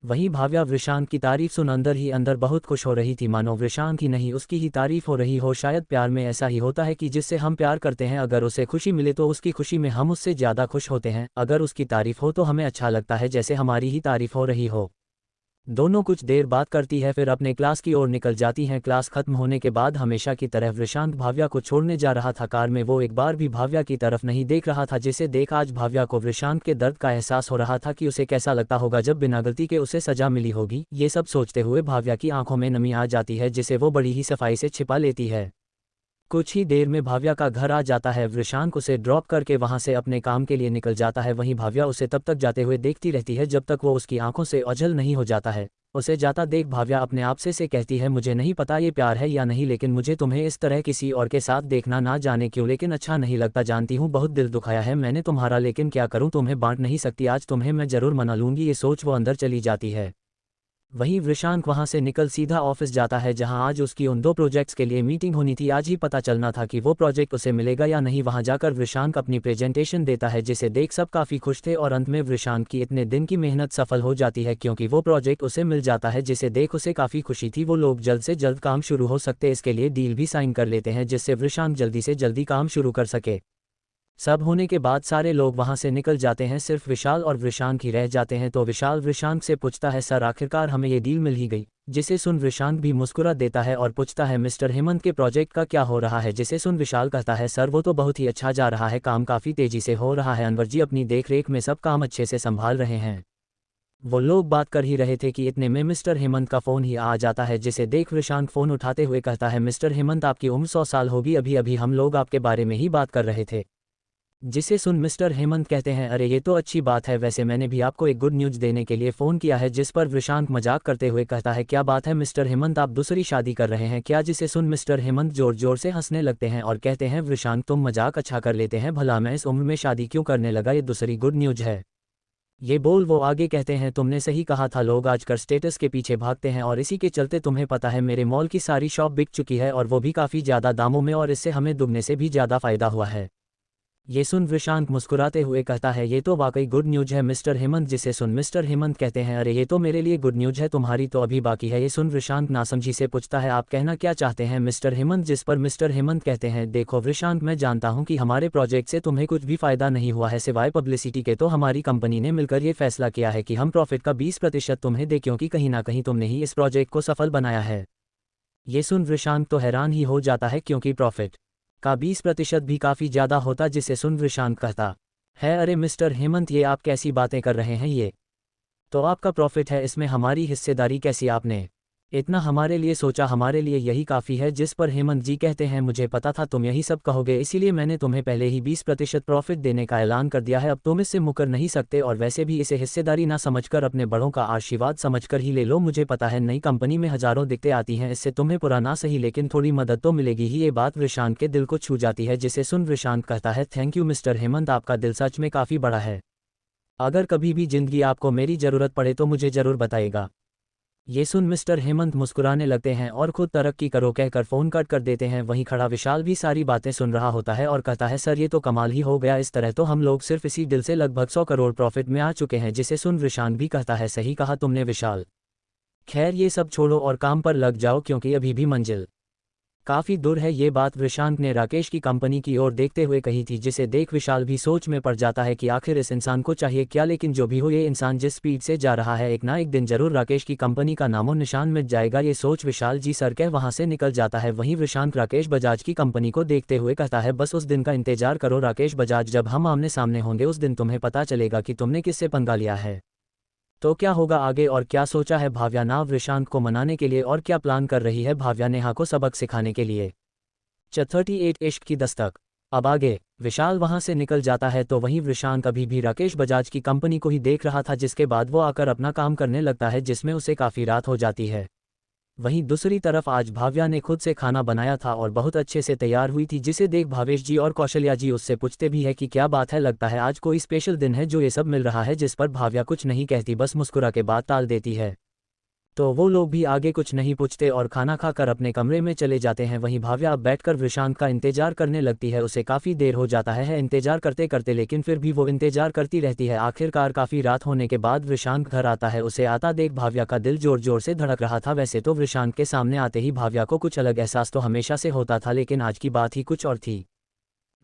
वहीं भाव्या विशांत की तारीफ सुन अंदर ही अंदर बहुत खुश हो रही थी, मानो विशांत की नहीं उसकी ही तारीफ हो रही हो, शायद प्यार में ऐसा ही होता है कि जिससे हम प्यार करते हैं अगर उसे खुशी मिले तो उसकी खुशी में हम उससे ज़्यादा खुश होते हैं, अगर उसकी तारीफ हो तो हमें अच्छा लगता है जैसे हमारी ही तारीफ हो रही हो। दोनों कुछ देर बात करती है फिर अपने क्लास की ओर निकल जाती हैं। क्लास खत्म होने के बाद हमेशा की तरह विशांत भाव्या को छोड़ने जा रहा था, कार में वो एक बार भी भाव्या की तरफ नहीं देख रहा था, जिसे देख आज भाव्या को विशांत के दर्द का एहसास हो रहा था कि उसे कैसा लगता होगा जब बिना गलती के उसे सजा मिली होगी। ये सब सोचते हुए भाव्या की आंखों में नमी आ जाती है, जिसे वो बड़ी ही सफाई से छिपा लेती है। कुछ ही देर में भाव्या का घर आ जाता है, विशांत उसे ड्रॉप करके वहां से अपने काम के लिए निकल जाता है, वहीं भाव्या उसे तब तक जाते हुए देखती रहती है जब तक वो उसकी आंखों से ओझल नहीं हो जाता है। उसे जाता देख भाव्या अपने आप से कहती है मुझे नहीं पता ये प्यार है या नहीं, लेकिन मुझे तुम्हें इस तरह किसी और के साथ देखना ना जाने क्यों लेकिन अच्छा नहीं लगता, जानती हूँ बहुत दिल दुखाया है मैंने तुम्हारा, लेकिन क्या करूँ तुम्हें बांट नहीं सकती, आज तुम्हें मैं जरूर मना लूंगी, ये सोच वो अंदर चली जाती है। वहीं विशांत वहां से निकल सीधा ऑफिस जाता है जहां आज उसकी उन दो प्रोजेक्ट्स के लिए मीटिंग होनी थी, आज ही पता चलना था कि वो प्रोजेक्ट उसे मिलेगा या नहीं। वहां जाकर विशांत अपनी प्रेजेंटेशन देता है जिसे देख सब काफ़ी खुश थे, और अंत में विशांत की इतने दिन की मेहनत सफल हो जाती है क्योंकि वो प्रोजेक्ट उसे मिल जाता है, जिसे देख उसे काफ़ी खुशी थी। वो लोग जल्द से जल्द काम शुरू हो सकते इसके लिए डील भी साइन कर लेते हैं जिससे विशांत जल्दी से जल्दी काम शुरू कर सके। सब होने के बाद सारे लोग वहां से निकल जाते हैं, सिर्फ विशाल और विशांत ही रह जाते हैं। तो विशाल विशांत से पूछता है सर आखिरकार हमें ये डील मिल ही गई, जिसे सुन विशांत भी मुस्कुरा देता है और पूछता है मिस्टर हेमंत के प्रोजेक्ट का क्या हो रहा है, जिसे सुन विशाल कहता है सर वो तो बहुत ही अच्छा जा रहा है, काम काफ़ी तेजी से हो रहा है, अनवर जी अपनी देखरेख में सब काम अच्छे से संभाल रहे हैं। वो लोग बात कर ही रहे थे कि इतने में मिस्टर हेमंत का फ़ोन ही आ जाता है, जिसे देख विशांत फ़ोन उठाते हुए कहता है मिस्टर हेमंत आपकी उम्र 100 साल होगी, अभी अभी हम लोग आपके बारे में ही बात कर रहे थे। जिसे सुन मिस्टर हेमंत कहते हैं अरे ये तो अच्छी बात है, वैसे मैंने भी आपको एक गुड न्यूज़ देने के लिए फ़ोन किया है, जिस पर विशांत मजाक करते हुए कहता है क्या बात है मिस्टर हेमंत आप दूसरी शादी कर रहे हैं क्या, जिसे सुन मिस्टर हेमंत जोर जोर से हंसने लगते हैं और कहते हैं विशांत तुम मजाक अच्छा कर लेते हैं, भला मैं इस उम्र में शादी क्यों करने लगा, ये दूसरी गुड न्यूज़ है। ये बोल वो आगे कहते हैं तुमने सही कहा था, लोग आजकल स्टेटस के पीछे भागते हैं और इसी के चलते तुम्हें पता है मेरे मॉल की सारी शॉप बिक चुकी है और वो भी काफ़ी ज़्यादा दामों में, और इससे हमें दुगने से भी ज़्यादा फ़ायदा हुआ है। ये सुन विशांत मुस्कुराते हुए कहता है ये तो वाकई गुड न्यूज़ है मिस्टर हेमंत, जिसे सुन मिस्टर हेमंत कहते हैं अरे ये तो मेरे लिए गुड न्यूज़ है, तुम्हारी तो अभी बाकी है। ये सुन विशांत नासमझी से पूछता है आप कहना क्या चाहते हैं मिस्टर हेमंत, जिस पर मिस्टर हेमंत कहते हैं देखो विशांत मैं जानता हूं कि हमारे प्रोजेक्ट से तुम्हें कुछ भी फायदा नहीं हुआ है सिवाय पब्लिसिटी के, तो हमारी कंपनी ने मिलकर ये फैसला किया है कि हम प्रॉफिट का 20% तुम्हें दे, क्योंकि कहीं ना कहीं तुमने ही इस प्रोजेक्ट को सफल बनाया है। ये सुन विशांत तो हैरान ही हो जाता है क्योंकि प्रॉफिट का 20% भी काफ़ी ज़्यादा होता, जिसे सुन विशांत कहता है अरे मिस्टर हेमंत ये आप कैसी बातें कर रहे हैं, ये तो आपका प्रॉफिट है, इसमें हमारी हिस्सेदारी कैसी आपने इतना हमारे लिए सोचा, हमारे लिए यही काफ़ी है। जिस पर हेमंत जी कहते हैं, मुझे पता था तुम यही सब कहोगे, इसीलिए मैंने तुम्हें पहले ही 20% प्रॉफिट देने का ऐलान कर दिया है। अब तुम इससे मुकर नहीं सकते, और वैसे भी इसे हिस्सेदारी ना समझकर अपने बड़ों का आशीर्वाद समझकर ही ले लो। मुझे पता है नई कंपनी में हजारों दिक्कतें आती हैं, इससे तुम्हें पुराना सही लेकिन थोड़ी मदद तो मिलेगी ही। ये बात विशांत के दिल को छू जाती है, जिसे सुन विशांत कहता है, थैंक यू मिस्टर हेमंत, आपका दिल सच में काफ़ी बड़ा है। अगर कभी भी जिंदगी आपको मेरी ज़रूरत पड़े तो मुझे ज़रूर बताइएगा। ये सुन मिस्टर हेमंत मुस्कुराने लगते हैं और खुद तरक्की करो कहकर फ़ोन कट कर देते हैं। वहीं खड़ा विशाल भी सारी बातें सुन रहा होता है और कहता है, सर ये तो कमाल ही हो गया, इस तरह तो हम लोग सिर्फ इसी डील से लगभग 100 करोड़ प्रॉफिट में आ चुके हैं। जिसे सुन विशांत भी कहता है, सही कहा तुमने विशाल। खैर ये सब छोड़ो और काम पर लग जाओ, क्योंकि अभी भी मंजिल काफ़ी दूर है। ये बात विशांत ने राकेश की कंपनी की ओर देखते हुए कही थी, जिसे देख विशाल भी सोच में पड़ जाता है कि आखिर इस इंसान को चाहिए क्या। लेकिन जो भी हो, ये इंसान जिस स्पीड से जा रहा है, एक ना एक दिन जरूर राकेश की कंपनी का नामो निशान मिट जाएगा। ये सोच विशाल जी सर कह वहां से निकल जाता है। वहीं विशांत राकेश बजाज की कंपनी को देखते हुए कहता है, बस उस दिन का इंतजार करो राकेश बजाज, जब हम आमने सामने होंगे उस दिन तुम्हें पता चलेगा कि तुमने किससे पंगा लिया है। तो क्या होगा आगे और क्या सोचा है भाव्या नाव विशांत को मनाने के लिए, और क्या प्लान कर रही है भाव्या नेहा को सबक सिखाने के लिए। 38 इश्क की दस्तक। अब आगे विशाल वहां से निकल जाता है तो वहीं विशांत अभी भी राकेश बजाज की कंपनी को ही देख रहा था, जिसके बाद वो आकर अपना काम करने लगता है, जिसमें उसे काफ़ी रात हो जाती है। वहीं दूसरी तरफ आज भाव्या ने खुद से खाना बनाया था और बहुत अच्छे से तैयार हुई थी, जिसे देख भावेश जी और कौशल्या जी उससे पूछते भी है कि क्या बात है, लगता है आज कोई स्पेशल दिन है जो ये सब मिल रहा है। जिस पर भाव्या कुछ नहीं कहती, बस मुस्कुरा के बात टाल देती है। तो वो लोग भी आगे कुछ नहीं पूछते और खाना खाकर अपने कमरे में चले जाते हैं। वहीं भाव्या अब बैठकर विशांत का इंतजार करने लगती है। उसे काफ़ी देर हो जाता है इंतजार करते करते, लेकिन फिर भी वो इंतजार करती रहती है। आखिरकार काफ़ी रात होने के बाद विशांत घर आता है। उसे आता देख भाव्या का दिल जोर जोर से धड़क रहा था। वैसे तो विशांत के सामने आते ही भाव्या को कुछ अलग एहसास तो हमेशा से होता था, लेकिन आज की बात ही कुछ और थी।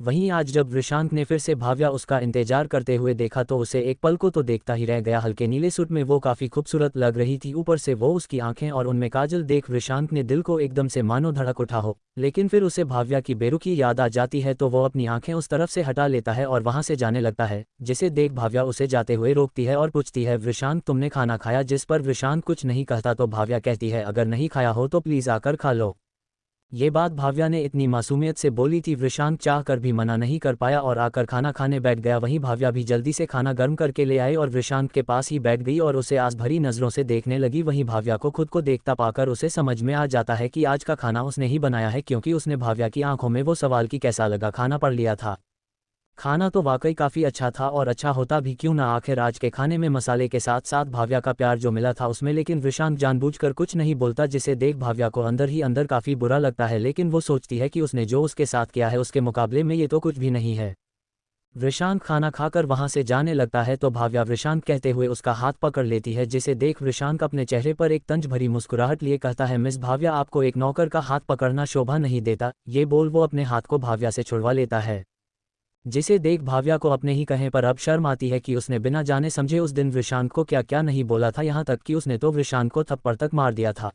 वहीं आज जब विशांत ने फिर से भाव्या उसका इंतजार करते हुए देखा तो उसे एक पल को तो देखता ही रह गया। हल्के नीले सूट में वो काफ़ी खूबसूरत लग रही थी, ऊपर से वो उसकी आंखें और उनमें काजल देख विशांत ने दिल को एकदम से मानो धड़क उठा हो। लेकिन फिर उसे भाव्या की बेरुखी याद आ जाती है तो वो अपनी आंखें उस तरफ से हटा लेता है और वहां से जाने लगता है, जिसे देख भाव्या उसे जाते हुए रोकती है और पूछती है, विशांत तुमने खाना खाया। जिस पर विशांत कुछ नहीं कहता तो भाव्या कहती है, अगर नहीं खाया हो तो प्लीज़ आकर खा लो। ये बात भाव्या ने इतनी मासूमियत से बोली थी, विशांत चाह कर भी मना नहीं कर पाया और आकर खाना खाने बैठ गया। वहीं भाव्या भी जल्दी से खाना गर्म करके ले आई और विशांत के पास ही बैठ गई और उसे आस भरी नज़रों से देखने लगी। वहीं भाव्या को खुद को देखता पाकर उसे समझ में आ जाता है कि आज का खाना उसने ही बनाया है, क्योंकि उसने भाव्या की आंखों में वो सवाल कि कैसा लगा खाना पढ़ लिया था। खाना तो वाकई काफ़ी अच्छा था, और अच्छा होता भी क्यों ना, आखिर आज के खाने में मसाले के साथ साथ भाव्या का प्यार जो मिला था उसमें। लेकिन विशांत जानबूझकर कुछ नहीं बोलता, जिसे देख भाव्या को अंदर ही अंदर काफ़ी बुरा लगता है। लेकिन वो सोचती है कि उसने जो उसके साथ किया है उसके मुकाबले में ये तो कुछ भी नहीं है। विशांत खाना खाकर वहां से जाने लगता है तो भाव्या विशांत कहते हुए उसका हाथ पकड़ लेती है, जिसे देख विशांत अपने चेहरे पर एक तंज भरी मुस्कुराहट लिए कहता है, मिस भाव्या आपको एक नौकर का हाथ पकड़ना शोभा नहीं देता। ये बोल वो अपने हाथ को भाव्या से छुड़वा लेता है, जिसे देख भाव्या को अपने ही कहे पर अब शर्म आती है कि उसने बिना जाने समझे उस दिन विशांत को क्या क्या नहीं बोला था, यहाँ तक कि उसने तो विशांत को थप्पड़ तक मार दिया था।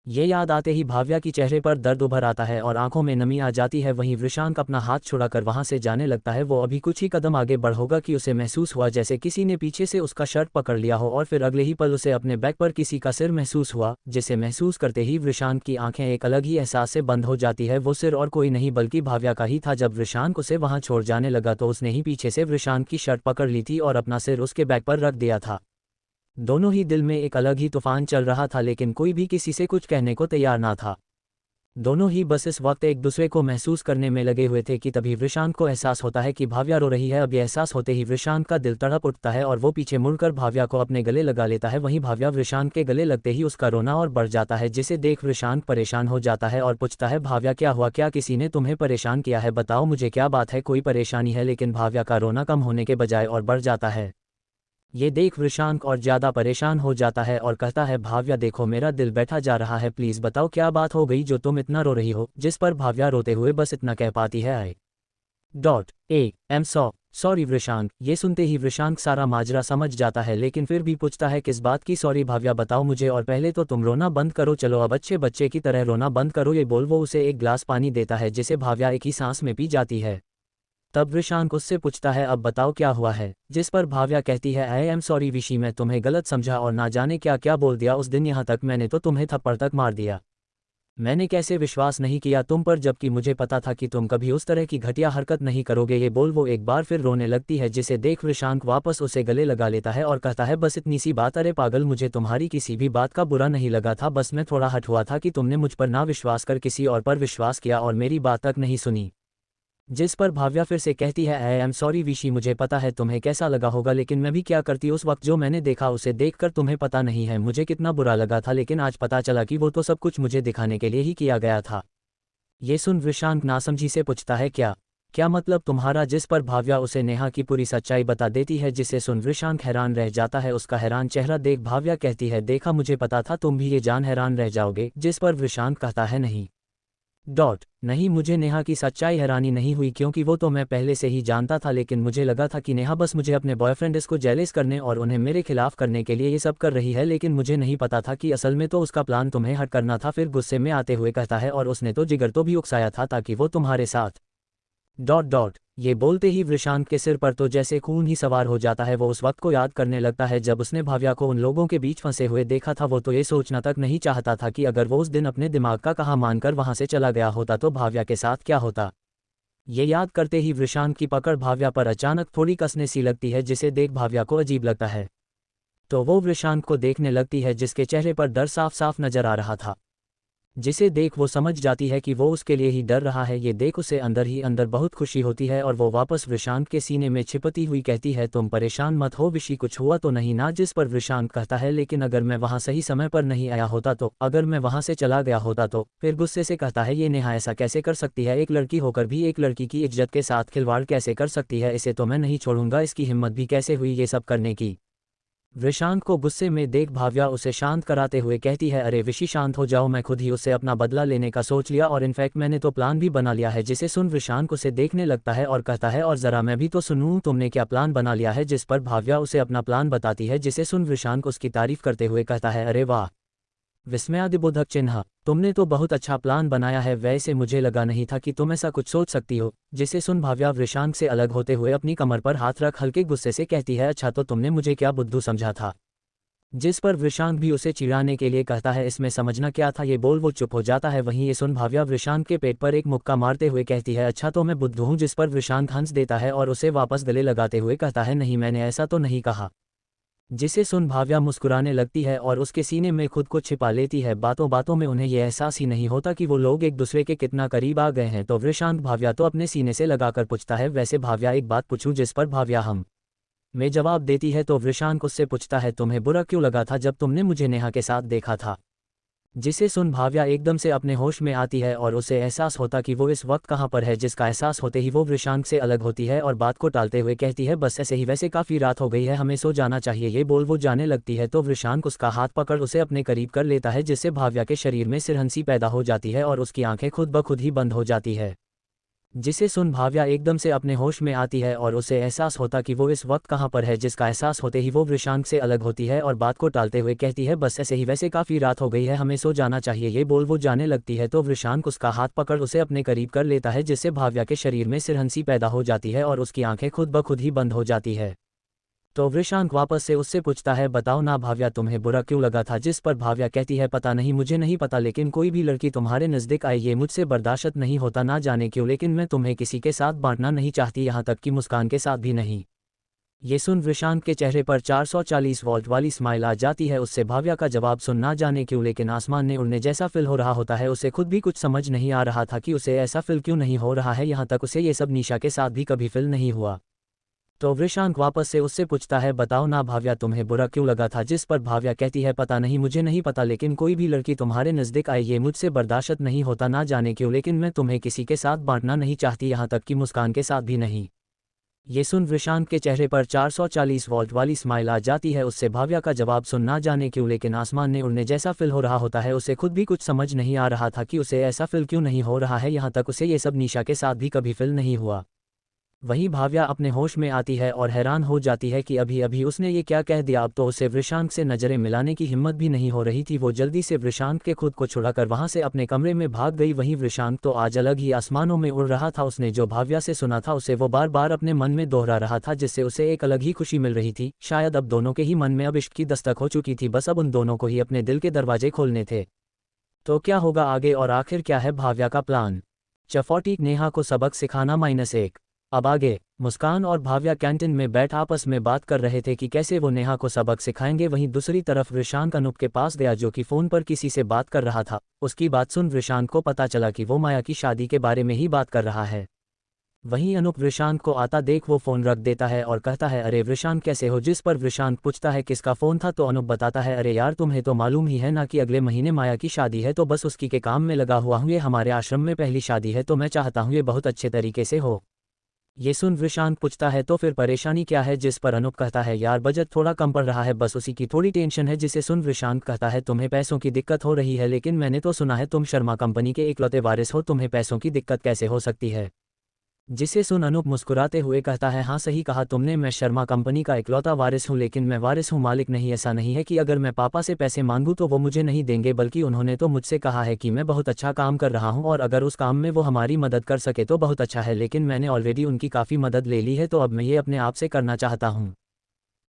ये याद आते ही भाव्या की चेहरे पर दर्द उभर आता है और आंखों में नमी आ जाती है। वहीं विशांत अपना हाथ छुड़ाकर वहां से जाने लगता है। वो अभी कुछ ही कदम आगे बढ़ होगा कि उसे महसूस हुआ जैसे किसी ने पीछे से उसका शर्ट पकड़ लिया हो, और फिर अगले ही पल उसे अपने बैक पर किसी का सिर महसूस हुआ, जिसे महसूस करते ही विशांत की आंखें एक अलग ही एहसास से बंद हो जाती है। वो सिर और कोई नहीं बल्कि भाव्या का ही था। जब विशांत उसे वहां छोड़ जाने लगा तो उसने ही पीछे से विशांत की शर्ट पकड़ ली थी और अपना सिर उसके बैक पर रख दिया था। दोनों ही दिल में एक अलग ही तूफान चल रहा था, लेकिन कोई भी किसी से कुछ कहने को तैयार ना था। दोनों ही बस इस वक्त एक दूसरे को महसूस करने में लगे हुए थे कि तभी विशांत को एहसास होता है कि भाव्या रो रही है। अब यह एहसास होते ही विशांत का दिल तड़प उठता है और वो पीछे मुड़कर भाव्या को अपने गले लगा लेता है। वहीं भाव्या विशांत के गले लगते ही उसका रोना और बढ़ जाता है, जिसे देख विशांत परेशान हो जाता है और पूछता है, भाव्या क्या हुआ, क्या किसी ने तुम्हें परेशान किया है, बताओ मुझे क्या बात है, कोई परेशानी है। लेकिन भाव्या का रोना कम होने के बजाय और बढ़ जाता है। ये देख विशांत और ज़्यादा परेशान हो जाता है और कहता है, भाव्या देखो मेरा दिल बैठा जा रहा है, प्लीज़ बताओ क्या बात हो गई जो तुम इतना रो रही हो। जिस पर भाव्या रोते हुए बस इतना कह पाती है, आई सॉरी विशांत। ये सुनते ही विशांत सारा माजरा समझ जाता है, लेकिन फिर भी पूछता है, किस बात की सॉरी भाव्या, बताओ मुझे, और पहले तो तुम रोना बंद करो, चलो अब अच्छे बच्चे की तरह रोना बंद करो। ये बोल वो उसे एक गिलास पानी देता है, जिसे भाव्या एक ही सांस में पी जाती है। तब वृषांक उससे पूछता है अब बताओ क्या हुआ है, जिस पर भाव्या कहती है आई एम सॉरी विशी, मैं तुम्हें गलत समझा और ना जाने क्या क्या बोल दिया उस दिन, यहाँ तक मैंने तो तुम्हें थप्पड़ तक मार दिया। मैंने कैसे विश्वास नहीं किया तुम पर, जबकि मुझे पता था कि तुम कभी उस तरह की घटिया हरकत नहीं करोगे। ये बोल वो एक बार फिर रोने लगती है, जिसे देख वृषांक वापस उसे गले लगा लेता है और कहता है बस इतनी सी बात, अरे पागल, मुझे तुम्हारी किसी भी बात का बुरा नहीं लगा था, बस मैं थोड़ा हट हुआ था कि तुमने मुझ पर ना विश्वास कर किसी और पर विश्वास किया और मेरी बात तक नहीं सुनी। जिस पर भाव्या फिर से कहती है आई एम सॉरी विशी, मुझे पता है तुम्हें कैसा लगा होगा, लेकिन मैं भी क्या करती उस वक्त जो मैंने देखा उसे देखकर तुम्हें पता नहीं है मुझे कितना बुरा लगा था, लेकिन आज पता चला कि वो तो सब कुछ मुझे दिखाने के लिए ही किया गया था। ये सुन वृषांक नासमझी से पूछता है क्या क्या मतलब तुम्हारा, जिस पर भाव्या उसे नेहा की पूरी सच्चाई बता देती है, जिसे सुन वृषांक हैरान रह जाता है। उसका हैरान चेहरा देख भाव्या कहती है देखा मुझे पता था तुम भी ये जान हैरान रह जाओगे, जिस पर वृषांक कहता है नहीं, मुझे नेहा की सच्चाई हैरानी नहीं हुई, क्योंकि वो तो मैं पहले से ही जानता था, लेकिन मुझे लगा था कि नेहा बस मुझे अपने बॉयफ्रेंड को जेलस करने और उन्हें मेरे खिलाफ करने के लिए ये सब कर रही है, लेकिन मुझे नहीं पता था कि असल में तो उसका प्लान तुम्हें हर्ट करना था। फिर गुस्से में आते हुए कहता है और उसने तो जिगर तो भी उकसाया था ताकि वो तुम्हारे साथ ये बोलते ही वृषांक के सिर पर तो जैसे खून ही सवार हो जाता है। वो उस वक्त को याद करने लगता है जब उसने भाव्या को उन लोगों के बीच फंसे हुए देखा था। वो तो ये सोचना तक नहीं चाहता था कि अगर वो उस दिन अपने दिमाग का कहा मानकर वहां से चला गया होता तो भाव्या के साथ क्या होता। ये याद करते ही वृषांक की पकड़ भाव्या पर अचानक थोड़ी कसने सी लगती है, जिसे देख भाव्या को अजीब लगता है। तो वो वृषांक को देखने लगती है, जिसके चेहरे पर डर साफ साफ नजर आ रहा था, जिसे देख वो समझ जाती है कि वो उसके लिए ही डर रहा है। ये देख उसे अंदर ही अंदर बहुत खुशी होती है और वो वापस वृषांक के सीने में छिपती हुई कहती है तुम परेशान मत हो विशी, कुछ हुआ तो नहीं ना। जिस पर वृषांक कहता है लेकिन अगर मैं वहां सही समय पर नहीं आया होता तो, अगर मैं वहां से चला गया होता तो। फिर गुस्से से कहता है ये नेहा ऐसा कैसे कर सकती है, एक लड़की होकर भी एक लड़की की इज्जत के साथ खिलवाड़ कैसे कर सकती है, इसे तो मैं नहीं छोड़ूंगा, इसकी हिम्मत भी कैसे हुई ये सब करने की। वृषांक को गुस्से में देख भाव्या उसे शांत कराते हुए कहती है अरे विशी शांत हो जाओ, मैं खुद ही उससे अपना बदला लेने का सोच लिया और इनफैक्ट मैंने तो प्लान भी बना लिया है। जिसे सुन वृषांक उसे देखने लगता है और कहता है और जरा मैं भी तो सुनूं तुमने क्या प्लान बना लिया है। जिस पर भाव्या उसे अपना प्लान बताती है, जिसे सुन वृषांक उसकी तारीफ करते हुए कहता है अरे वाह, विस्मयादिबोधक चिन्ह, तुमने तो बहुत अच्छा प्लान बनाया है, वैसे मुझे लगा नहीं था कि तुम ऐसा कुछ सोच सकती हो। जिसे सुन भाव्या वृषांक से अलग होते हुए अपनी कमर पर हाथ रख हल्के गुस्से से कहती है अच्छा तो तुमने मुझे क्या बुद्धू समझा था। जिस पर वृषांक भी उसे चिढ़ाने के लिए कहता है इसमें समझना क्या था। ये बोल वो चुप हो जाता है। वहीं ये सुन भाव्या वृषांक के पेट पर एक मुक्का मारते हुए कहती है अच्छा तो मैं बुद्धू हूँ। जिस पर वृषांक हंस देता है और उसे वापस गले लगाते हुए कहता है नहीं, मैंने ऐसा तो नहीं कहा। जिसे सुन भाव्या मुस्कुराने लगती है और उसके सीने में खुद को छिपा लेती है। बातों बातों में उन्हें यह एहसास ही नहीं होता कि वो लोग एक दूसरे के कितना करीब आ गए हैं। तो वृषांक भाव्या तो अपने सीने से लगाकर पूछता है वैसे भाव्या एक बात पूछूं। जिस पर भाव्या हम में जवाब देती है तो वृषांक उससे पूछता है तुम्हें बुरा क्यों लगा था जब तुमने मुझे नेहा के साथ देखा था। जिसे सुन भाव्या एकदम से अपने होश में आती है और उसे एहसास होता कि वो इस वक्त कहाँ पर है। जिसका एहसास होते ही वो वृषांक से अलग होती है और बात को टालते हुए कहती है बस ऐसे ही, वैसे काफ़ी रात हो गई है, हमें सो जाना चाहिए। ये बोल वो जाने लगती है तो वृषांक उसका हाथ पकड़ उसे अपने करीब कर लेता है, जिससे भाव्या के शरीर में सिरहंसी पैदा हो जाती है और उसकी आंखें खुद ब खुद ही बंद हो जाती है। जिसे सुन भाव्या एकदम से अपने होश में आती है और उसे एहसास होता कि वो इस वक्त कहाँ पर है। जिसका एहसास होते ही वो वृषांक से अलग होती है और बात को टालते हुए कहती है बस ऐसे ही, वैसे काफ़ी रात हो गई है, हमें सो जाना चाहिए। ये बोल वो जाने लगती है तो वृषांक उसका हाथ पकड़ उसे अपने करीब कर लेता है, जिससे भाव्या के शरीर में सिरहंसी पैदा हो जाती है और उसकी आंखें खुद ब खुद ही बंद हो जाती है। तो वृषांक वापस से उससे पूछता है बताओ ना भाव्या तुम्हें बुरा क्यों लगा था। जिस पर भाव्या कहती है पता नहीं, मुझे नहीं पता, लेकिन कोई भी लड़की तुम्हारे नज़दीक आए ये मुझसे बर्दाश्त नहीं होता, ना जाने क्यों, लेकिन मैं तुम्हें किसी के साथ बांटना नहीं चाहती, यहाँ तक कि मुस्कान के साथ भी नहीं। ये सुन वृषांक के चेहरे पर 440 वोल्ट वाली स्माइल आ जाती है। उससे भाव्या का जवाब सुन ना जाने क्यों लेकिन आसमान ने उड़ने जैसा फील हो रहा होता है। उसे खुद भी कुछ समझ नहीं आ रहा था कि उसे ऐसा फील क्यों नहीं हो रहा है, यहाँ तक उसे ये सब निशा के साथ भी कभी फील नहीं हुआ। तो वृषांक वापस से उससे पूछता है बताओ ना भाव्या तुम्हें बुरा क्यों लगा था। जिस पर भाव्या कहती है पता नहीं, मुझे नहीं पता, लेकिन कोई भी लड़की तुम्हारे नज़दीक आए ये मुझसे बर्दाश्त नहीं होता, ना जाने क्यों, लेकिन मैं तुम्हें किसी के साथ बांटना नहीं चाहती, यहाँ तक कि मुस्कान के साथ भी नहीं। ये सुन वृषांक के चेहरे पर 440 वोल्ट वाली स्माइल आ जाती है। उससे भाव्या का जवाब सुन ना जाने क्यों लेकिन आसमान ने उड़ने जैसा फील हो रहा होता है। उसे खुद भी कुछ समझ नहीं आ रहा था कि उसे ऐसा फील क्यों नहीं हो रहा है, यहाँ तक उसे ये सब निशा के साथ भी कभी फील नहीं हुआ। वहीं भाव्या अपने होश में आती है और हैरान हो जाती है कि अभी अभी उसने ये क्या कह दिया। अब तो उसे वृषांक से नजरें मिलाने की हिम्मत भी नहीं हो रही थी। वो जल्दी से वृषांक के खुद को छुड़ाकर वहां से अपने कमरे में भाग गई। वहीं वृषांक तो आज अलग ही आसमानों में उड़ रहा था। उसने जो भाव्या से सुना था उसे वो बार बार अपने मन में दोहरा रहा था, जिससे उसे एक अलग ही खुशी मिल रही थी। शायद अब दोनों के ही मन में अब इश्क की दस्तक हो चुकी थी, बस अब उन दोनों को ही अपने दिल के दरवाजे खोलने थे। तो क्या होगा आगे और आखिर क्या है भाव्या का प्लान? चफौटी नेहा को सबक सिखाना -1। अब आगे मुस्कान और भाव्या कैंटीन में बैठ आपस में बात कर रहे थे कि कैसे वो नेहा को सबक सिखाएंगे। वहीं दूसरी तरफ वृषांक अनूप के पास गया, जो कि फ़ोन पर किसी से बात कर रहा था। उसकी बात सुन वृषांक को पता चला कि वो माया की शादी के बारे में ही बात कर रहा है। वहीं अनूप वृषांक को आता देख वो फ़ोन रख देता है और कहता है, अरे वृषांक कैसे हो? जिस पर वृषांक पूछता है किसका फ़ोन था, तो अनूप बताता है, अरे यार तुम्हें तो मालूम ही है ना कि अगले महीने माया की शादी है, तो बस उसकी के काम में लगा हुआ हूँ। ये हमारे आश्रम में पहली शादी है, तो मैं चाहता हूँ ये बहुत अच्छे तरीके से हो। ये सुन वृषांक पूछता है, तो फिर परेशानी क्या है? जिस पर अनूप कहता है, यार बजट थोड़ा कम पड़ रहा है, बस उसी की थोड़ी टेंशन है। जिसे सुन वृषांक कहता है, तुम्हें पैसों की दिक्कत हो रही है, लेकिन मैंने तो सुना है तुम शर्मा कंपनी के इकलौते वारिस हो, तुम्हें पैसों की दिक्कत कैसे हो सकती है? जिसे सुन अनूप मुस्कुराते हुए कहता है, हाँ सही कहा तुमने, मैं शर्मा कंपनी का इकलौता वारिस हूँ, लेकिन मैं वारिस हूँ, मालिक नहीं। ऐसा नहीं है कि अगर मैं पापा से पैसे मांगूँ तो वो मुझे नहीं देंगे, बल्कि उन्होंने तो मुझसे कहा है कि मैं बहुत अच्छा काम कर रहा हूँ और अगर उस काम में वो हमारी मदद कर सके तो बहुत अच्छा है। लेकिन मैंने ऑलरेडी उनकी काफ़ी मदद ले ली है, तो अब मैं ये अपने आप से करना चाहता हूँ,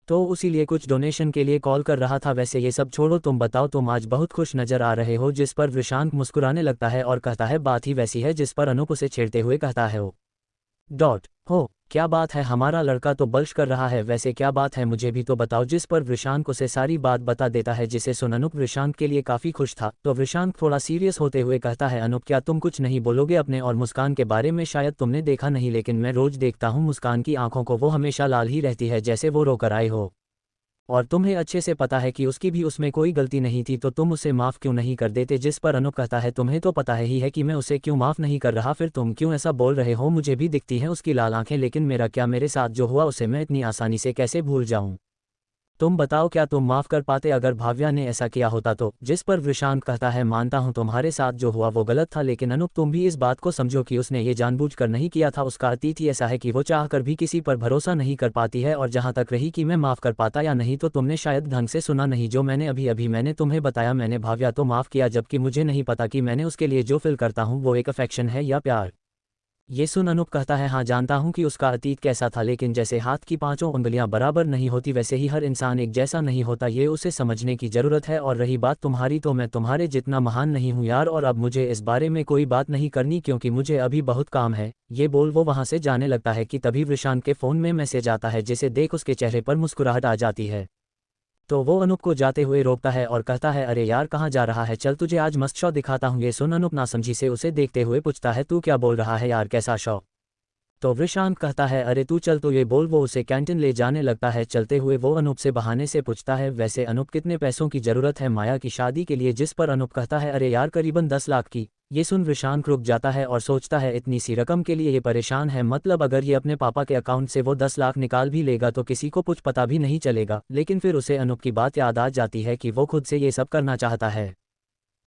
तो उसीलिए कुछ डोनेशन के लिए कॉल कर रहा था। वैसे ये सब छोड़ो, तुम बताओ, तुम आज बहुत खुश नजर आ रहे हो। जिस पर वृषांक मुस्कुराने लगता है और कहता है, बात ही वैसी है। जिस पर अनूप उसे छेड़ते हुए कहता है, हो क्या बात है, हमारा लड़का तो बल्श कर रहा है, वैसे क्या बात है मुझे भी तो बताओ। जिस पर वृषांक उसे सारी बात बता देता है, जिसे सुन अनूप वृषांक के लिए काफ़ी खुश था। तो वृषांक थोड़ा सीरियस होते हुए कहता है, अनूप क्या तुम कुछ नहीं बोलोगे अपने और मुस्कान के बारे में? शायद तुमने देखा नहीं, लेकिन मैं रोज देखता हूँ मुस्कान की आंखों को, वो हमेशा लाल ही रहती है जैसे वो रोकर आई हो। और तुम्हें अच्छे से पता है कि उसकी भी उसमें कोई गलती नहीं थी, तो तुम उसे माफ़ क्यों नहीं कर देते? जिस पर अनूप कहता है, तुम्हें तो पता ही है कि मैं उसे क्यों माफ़ नहीं कर रहा, फिर तुम क्यों ऐसा बोल रहे हो? मुझे भी दिखती हैं उसकी लाल आंखें, लेकिन मेरा क्या, मेरे साथ जो हुआ उसे मैं इतनी आसानी से कैसे भूल जाऊं? तुम बताओ, क्या तुम माफ़ कर पाते अगर भाव्या ने ऐसा किया होता तो? जिस पर वृषांत कहता है, मानता हूं तुम्हारे साथ जो हुआ वो गलत था, लेकिन अनूप तुम भी इस बात को समझो कि उसने ये जानबूझकर नहीं किया था। उसका अतीत ही ऐसा है कि वो चाहकर भी किसी पर भरोसा नहीं कर पाती है। और जहां तक रही कि मैं माफ़ कर पाता या नहीं, तो तुमने शायद ढंग से सुना नहीं जो मैंने अभी अभी मैंने तुम्हें बताया। मैंने भाव्या तो माफ़ किया, जबकि मुझे नहीं पता कि मैंने उसके लिए जो फील करता हूँ वो एक अफेक्शन है या प्यार। ये सुन अनूप कहता है, हाँ जानता हूँ कि उसका अतीत कैसा था, लेकिन जैसे हाथ की पांचों उंगलियां बराबर नहीं होती, वैसे ही हर इंसान एक जैसा नहीं होता। ये उसे समझने की ज़रूरत है। और रही बात तुम्हारी, तो मैं तुम्हारे जितना महान नहीं हूँ यार, और अब मुझे इस बारे में कोई बात नहीं करनी, क्योंकि मुझे अभी बहुत काम है। ये बोल वो वहाँ से जाने लगता है कि तभी वृषांत के फ़ोन में मैसेज आता है, जिसे देख उसके चेहरे पर मुस्कुराहट आ जाती है। तो वो अनूप को जाते हुए रोकता है और कहता है, अरे यार कहाँ जा रहा है, चल तुझे आज मस्त शो दिखाता हूँ। ये सुन अनूप नासमझी से उसे देखते हुए पूछता है, तू क्या बोल रहा है यार, कैसा शो? तो वृषांत कहता है, अरे तू चल, तो ये बोल वो उसे कैंटीन ले जाने लगता है। चलते हुए वो अनूप से बहाने से पूछता है, वैसे अनूप कितने पैसों की ज़रूरत है माया की शादी के लिए? जिस पर अनूप कहता है, अरे यार करीबन 10 लाख की। ये सुन वृषांत रुक जाता है और सोचता है, इतनी सी रकम के लिए ये परेशान है, मतलब अगर ये अपने पापा के अकाउंट से वो 10 लाख निकाल भी लेगा तो किसी को कुछ पता भी नहीं चलेगा। लेकिन फिर उसे अनूप की बात याद आ जाती है कि वो खुद से ये सब करना चाहता है।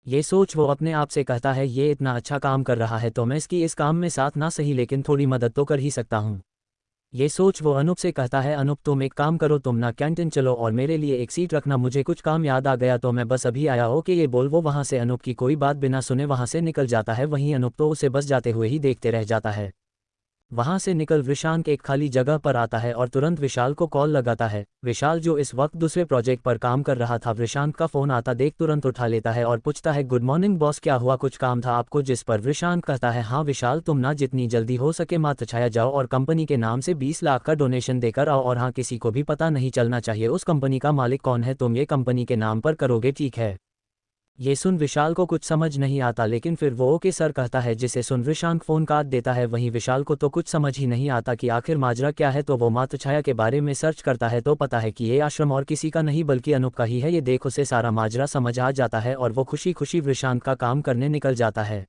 ये सोच वो अपने आप से कहता है, ये इतना अच्छा काम कर रहा है तो मैं इसकी इस काम में साथ ना सही लेकिन थोड़ी मदद तो कर ही सकता हूँ। ये सोच वो अनूप से कहता है, अनूप तुम एक काम करो, तुम ना कैंटीन चलो और मेरे लिए एक सीट रखना, मुझे कुछ काम याद आ गया तो मैं बस अभी आया हो। कि ये बोल वो वहाँ से अनूप की कोई बात बिना सुने वहाँ से निकल जाता है। वहीं अनूप तो उसे बस जाते हुए ही देखते रह जाता है। वहां से निकल वृषांक एक खाली जगह पर आता है और तुरंत विशाल को कॉल लगाता है। विशाल जो इस वक्त दूसरे प्रोजेक्ट पर काम कर रहा था, वृषांक का फोन आता देख तुरंत उठा लेता है और पूछता है, गुड मॉर्निंग बॉस, क्या हुआ, कुछ काम था आपको? जिस पर वृषांक कहता है, हाँ विशाल, तुम ना जितनी जल्दी हो सके मात्र छाया जाओ और कंपनी के नाम से 20 लाख का डोनेशन देकर आओ। और हाँ, किसी को भी पता नहीं चलना चाहिए उस कंपनी का मालिक कौन है, तुम ये कंपनी के नाम पर करोगे, ठीक है? ये सुन विशाल को कुछ समझ नहीं आता, लेकिन फिर वो ओके सर कहता है, जिसे सुन वृषांक फोन काट देता है। वहीं विशाल को तो कुछ समझ ही नहीं आता कि आखिर माजरा क्या है, तो वो मात्र छाया के बारे में सर्च करता है तो पता है कि ये आश्रम और किसी का नहीं बल्कि अनूप का ही है। ये देख उसे सारा माजरा समझ आ जाता है और वो खुशी खुशी वृषांक का काम करने निकल जाता है।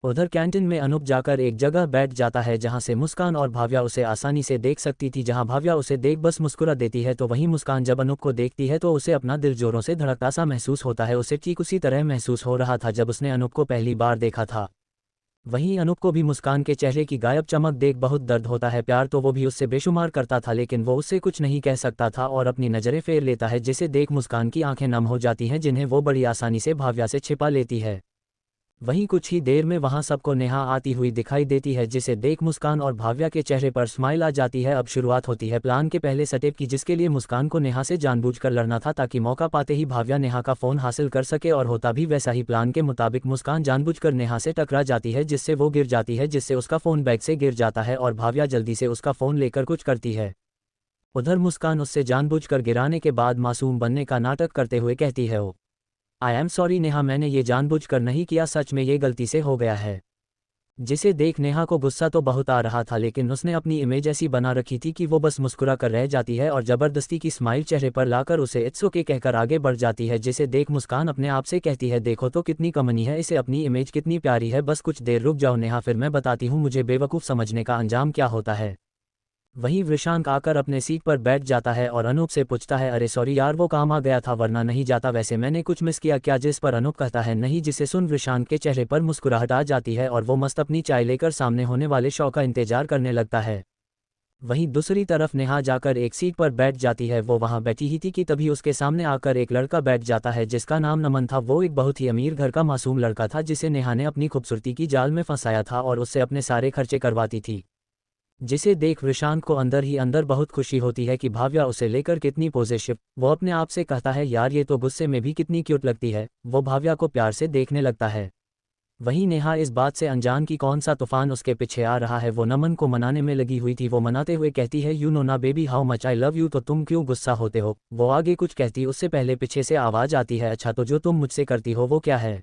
उधर कैंटीन में अनूप जाकर एक जगह बैठ जाता है जहां से मुस्कान और भाव्या उसे आसानी से देख सकती थी। जहां भाव्या उसे देख बस मुस्कुरा देती है, तो वहीं मुस्कान जब अनूप को देखती है तो उसे अपना दिल जोरों से धड़कता सा महसूस होता है। उसे ठीक उसी तरह महसूस हो रहा था जब उसने अनूप को पहली बार देखा था। वहीं अनूप को भी मुस्कान के चेहरे की गायब चमक देख बहुत दर्द होता है। प्यार तो वो भी उससे बेशुमार करता था, लेकिन वो उससे कुछ नहीं कह सकता था और अपनी नज़रें फेर लेता है, जिसे देख मुस्कान की आंखें नम हो जाती हैं, जिन्हें वो बड़ी आसानी से भाव्या से छिपा लेती है। वहीं कुछ ही देर में वहां सबको नेहा आती हुई दिखाई देती है, जिसे देख मुस्कान और भाव्या के चेहरे पर स्माइल आ जाती है। अब शुरुआत होती है प्लान के पहले स्टेप की, जिसके लिए मुस्कान को नेहा से जानबूझकर लड़ना था, ताकि मौका पाते ही भाव्या नेहा का फ़ोन हासिल कर सके। और होता भी वैसा ही। प्लान के मुताबिक मुस्कान जानबूझकर नेहा से टकरा जाती है, जिससे वो गिर जाती है, जिससे उसका फ़ोन बैग से गिर जाता है और भाव्या जल्दी से उसका फ़ोन लेकर कुछ करती है। उधर मुस्कान उससे जानबूझकर गिराने के बाद मासूम बनने का नाटक करते हुए कहती है, ओ आई एम सॉरी नेहा, मैंने ये जानबूझकर नहीं किया, सच में ये गलती से हो गया है। जिसे देख नेहा को गुस्सा तो बहुत आ रहा था, लेकिन उसने अपनी इमेज ऐसी बना रखी थी कि वो बस मुस्कुरा कर रह जाती है और ज़बरदस्ती की स्माइल चेहरे पर लाकर उसे इट्स ओके कहकर आगे बढ़ जाती है। जिसे देख मुस्कान अपने आप से कहती है, देखो तो कितनी कमनी है, इसे अपनी इमेज कितनी प्यारी है, बस कुछ देर रुक जाओ नेहा, फिर मैं बताती हूँ मुझे बेवकूफ़ समझने का अंजाम क्या होता है। वहीं वृषांक आकर अपने सीट पर बैठ जाता है और अनूप से पूछता है, अरे सॉरी यार, वो काम आ गया था वरना नहीं जाता, वैसे मैंने कुछ मिस किया क्या? जिस पर अनूप कहता है नहीं, जिसे सुन वृषांक के चेहरे पर मुस्कुराहट आ जाती है और वो मस्त अपनी चाय लेकर सामने होने वाले शो का इंतजार करने लगता है। वहीं दूसरी तरफ नेहा जाकर एक सीट पर बैठ जाती है। वो वहां बैठी ही थी कि तभी उसके सामने आकर एक लड़का बैठ जाता है, जिसका नाम नमन था। वो एक बहुत ही अमीर घर का मासूम लड़का था, जिसे नेहा ने अपनी खूबसूरती की जाल में फंसाया था और उससे अपने सारे खर्चे करवाती थी। जिसे देख वृषांक को अंदर ही अंदर बहुत खुशी होती है कि भाव्या उसे लेकर कितनी पॉजिटिव। वो अपने आप से कहता है, यार ये तो गुस्से में भी कितनी क्यूट लगती है। वो भाव्या को प्यार से देखने लगता है। वहीं नेहा इस बात से अनजान कि कौन सा तूफान उसके पीछे आ रहा है। वो नमन को मनाने में लगी हुई थी। वो मनाते हुए कहती है, यू नो ना baby how much I love you, तो तुम क्यों गुस्सा होते हो? वो आगे कुछ कहती उससे पहले पीछे से आवाज़ आती है, अच्छा तो जो तुम मुझसे करती हो वो क्या है?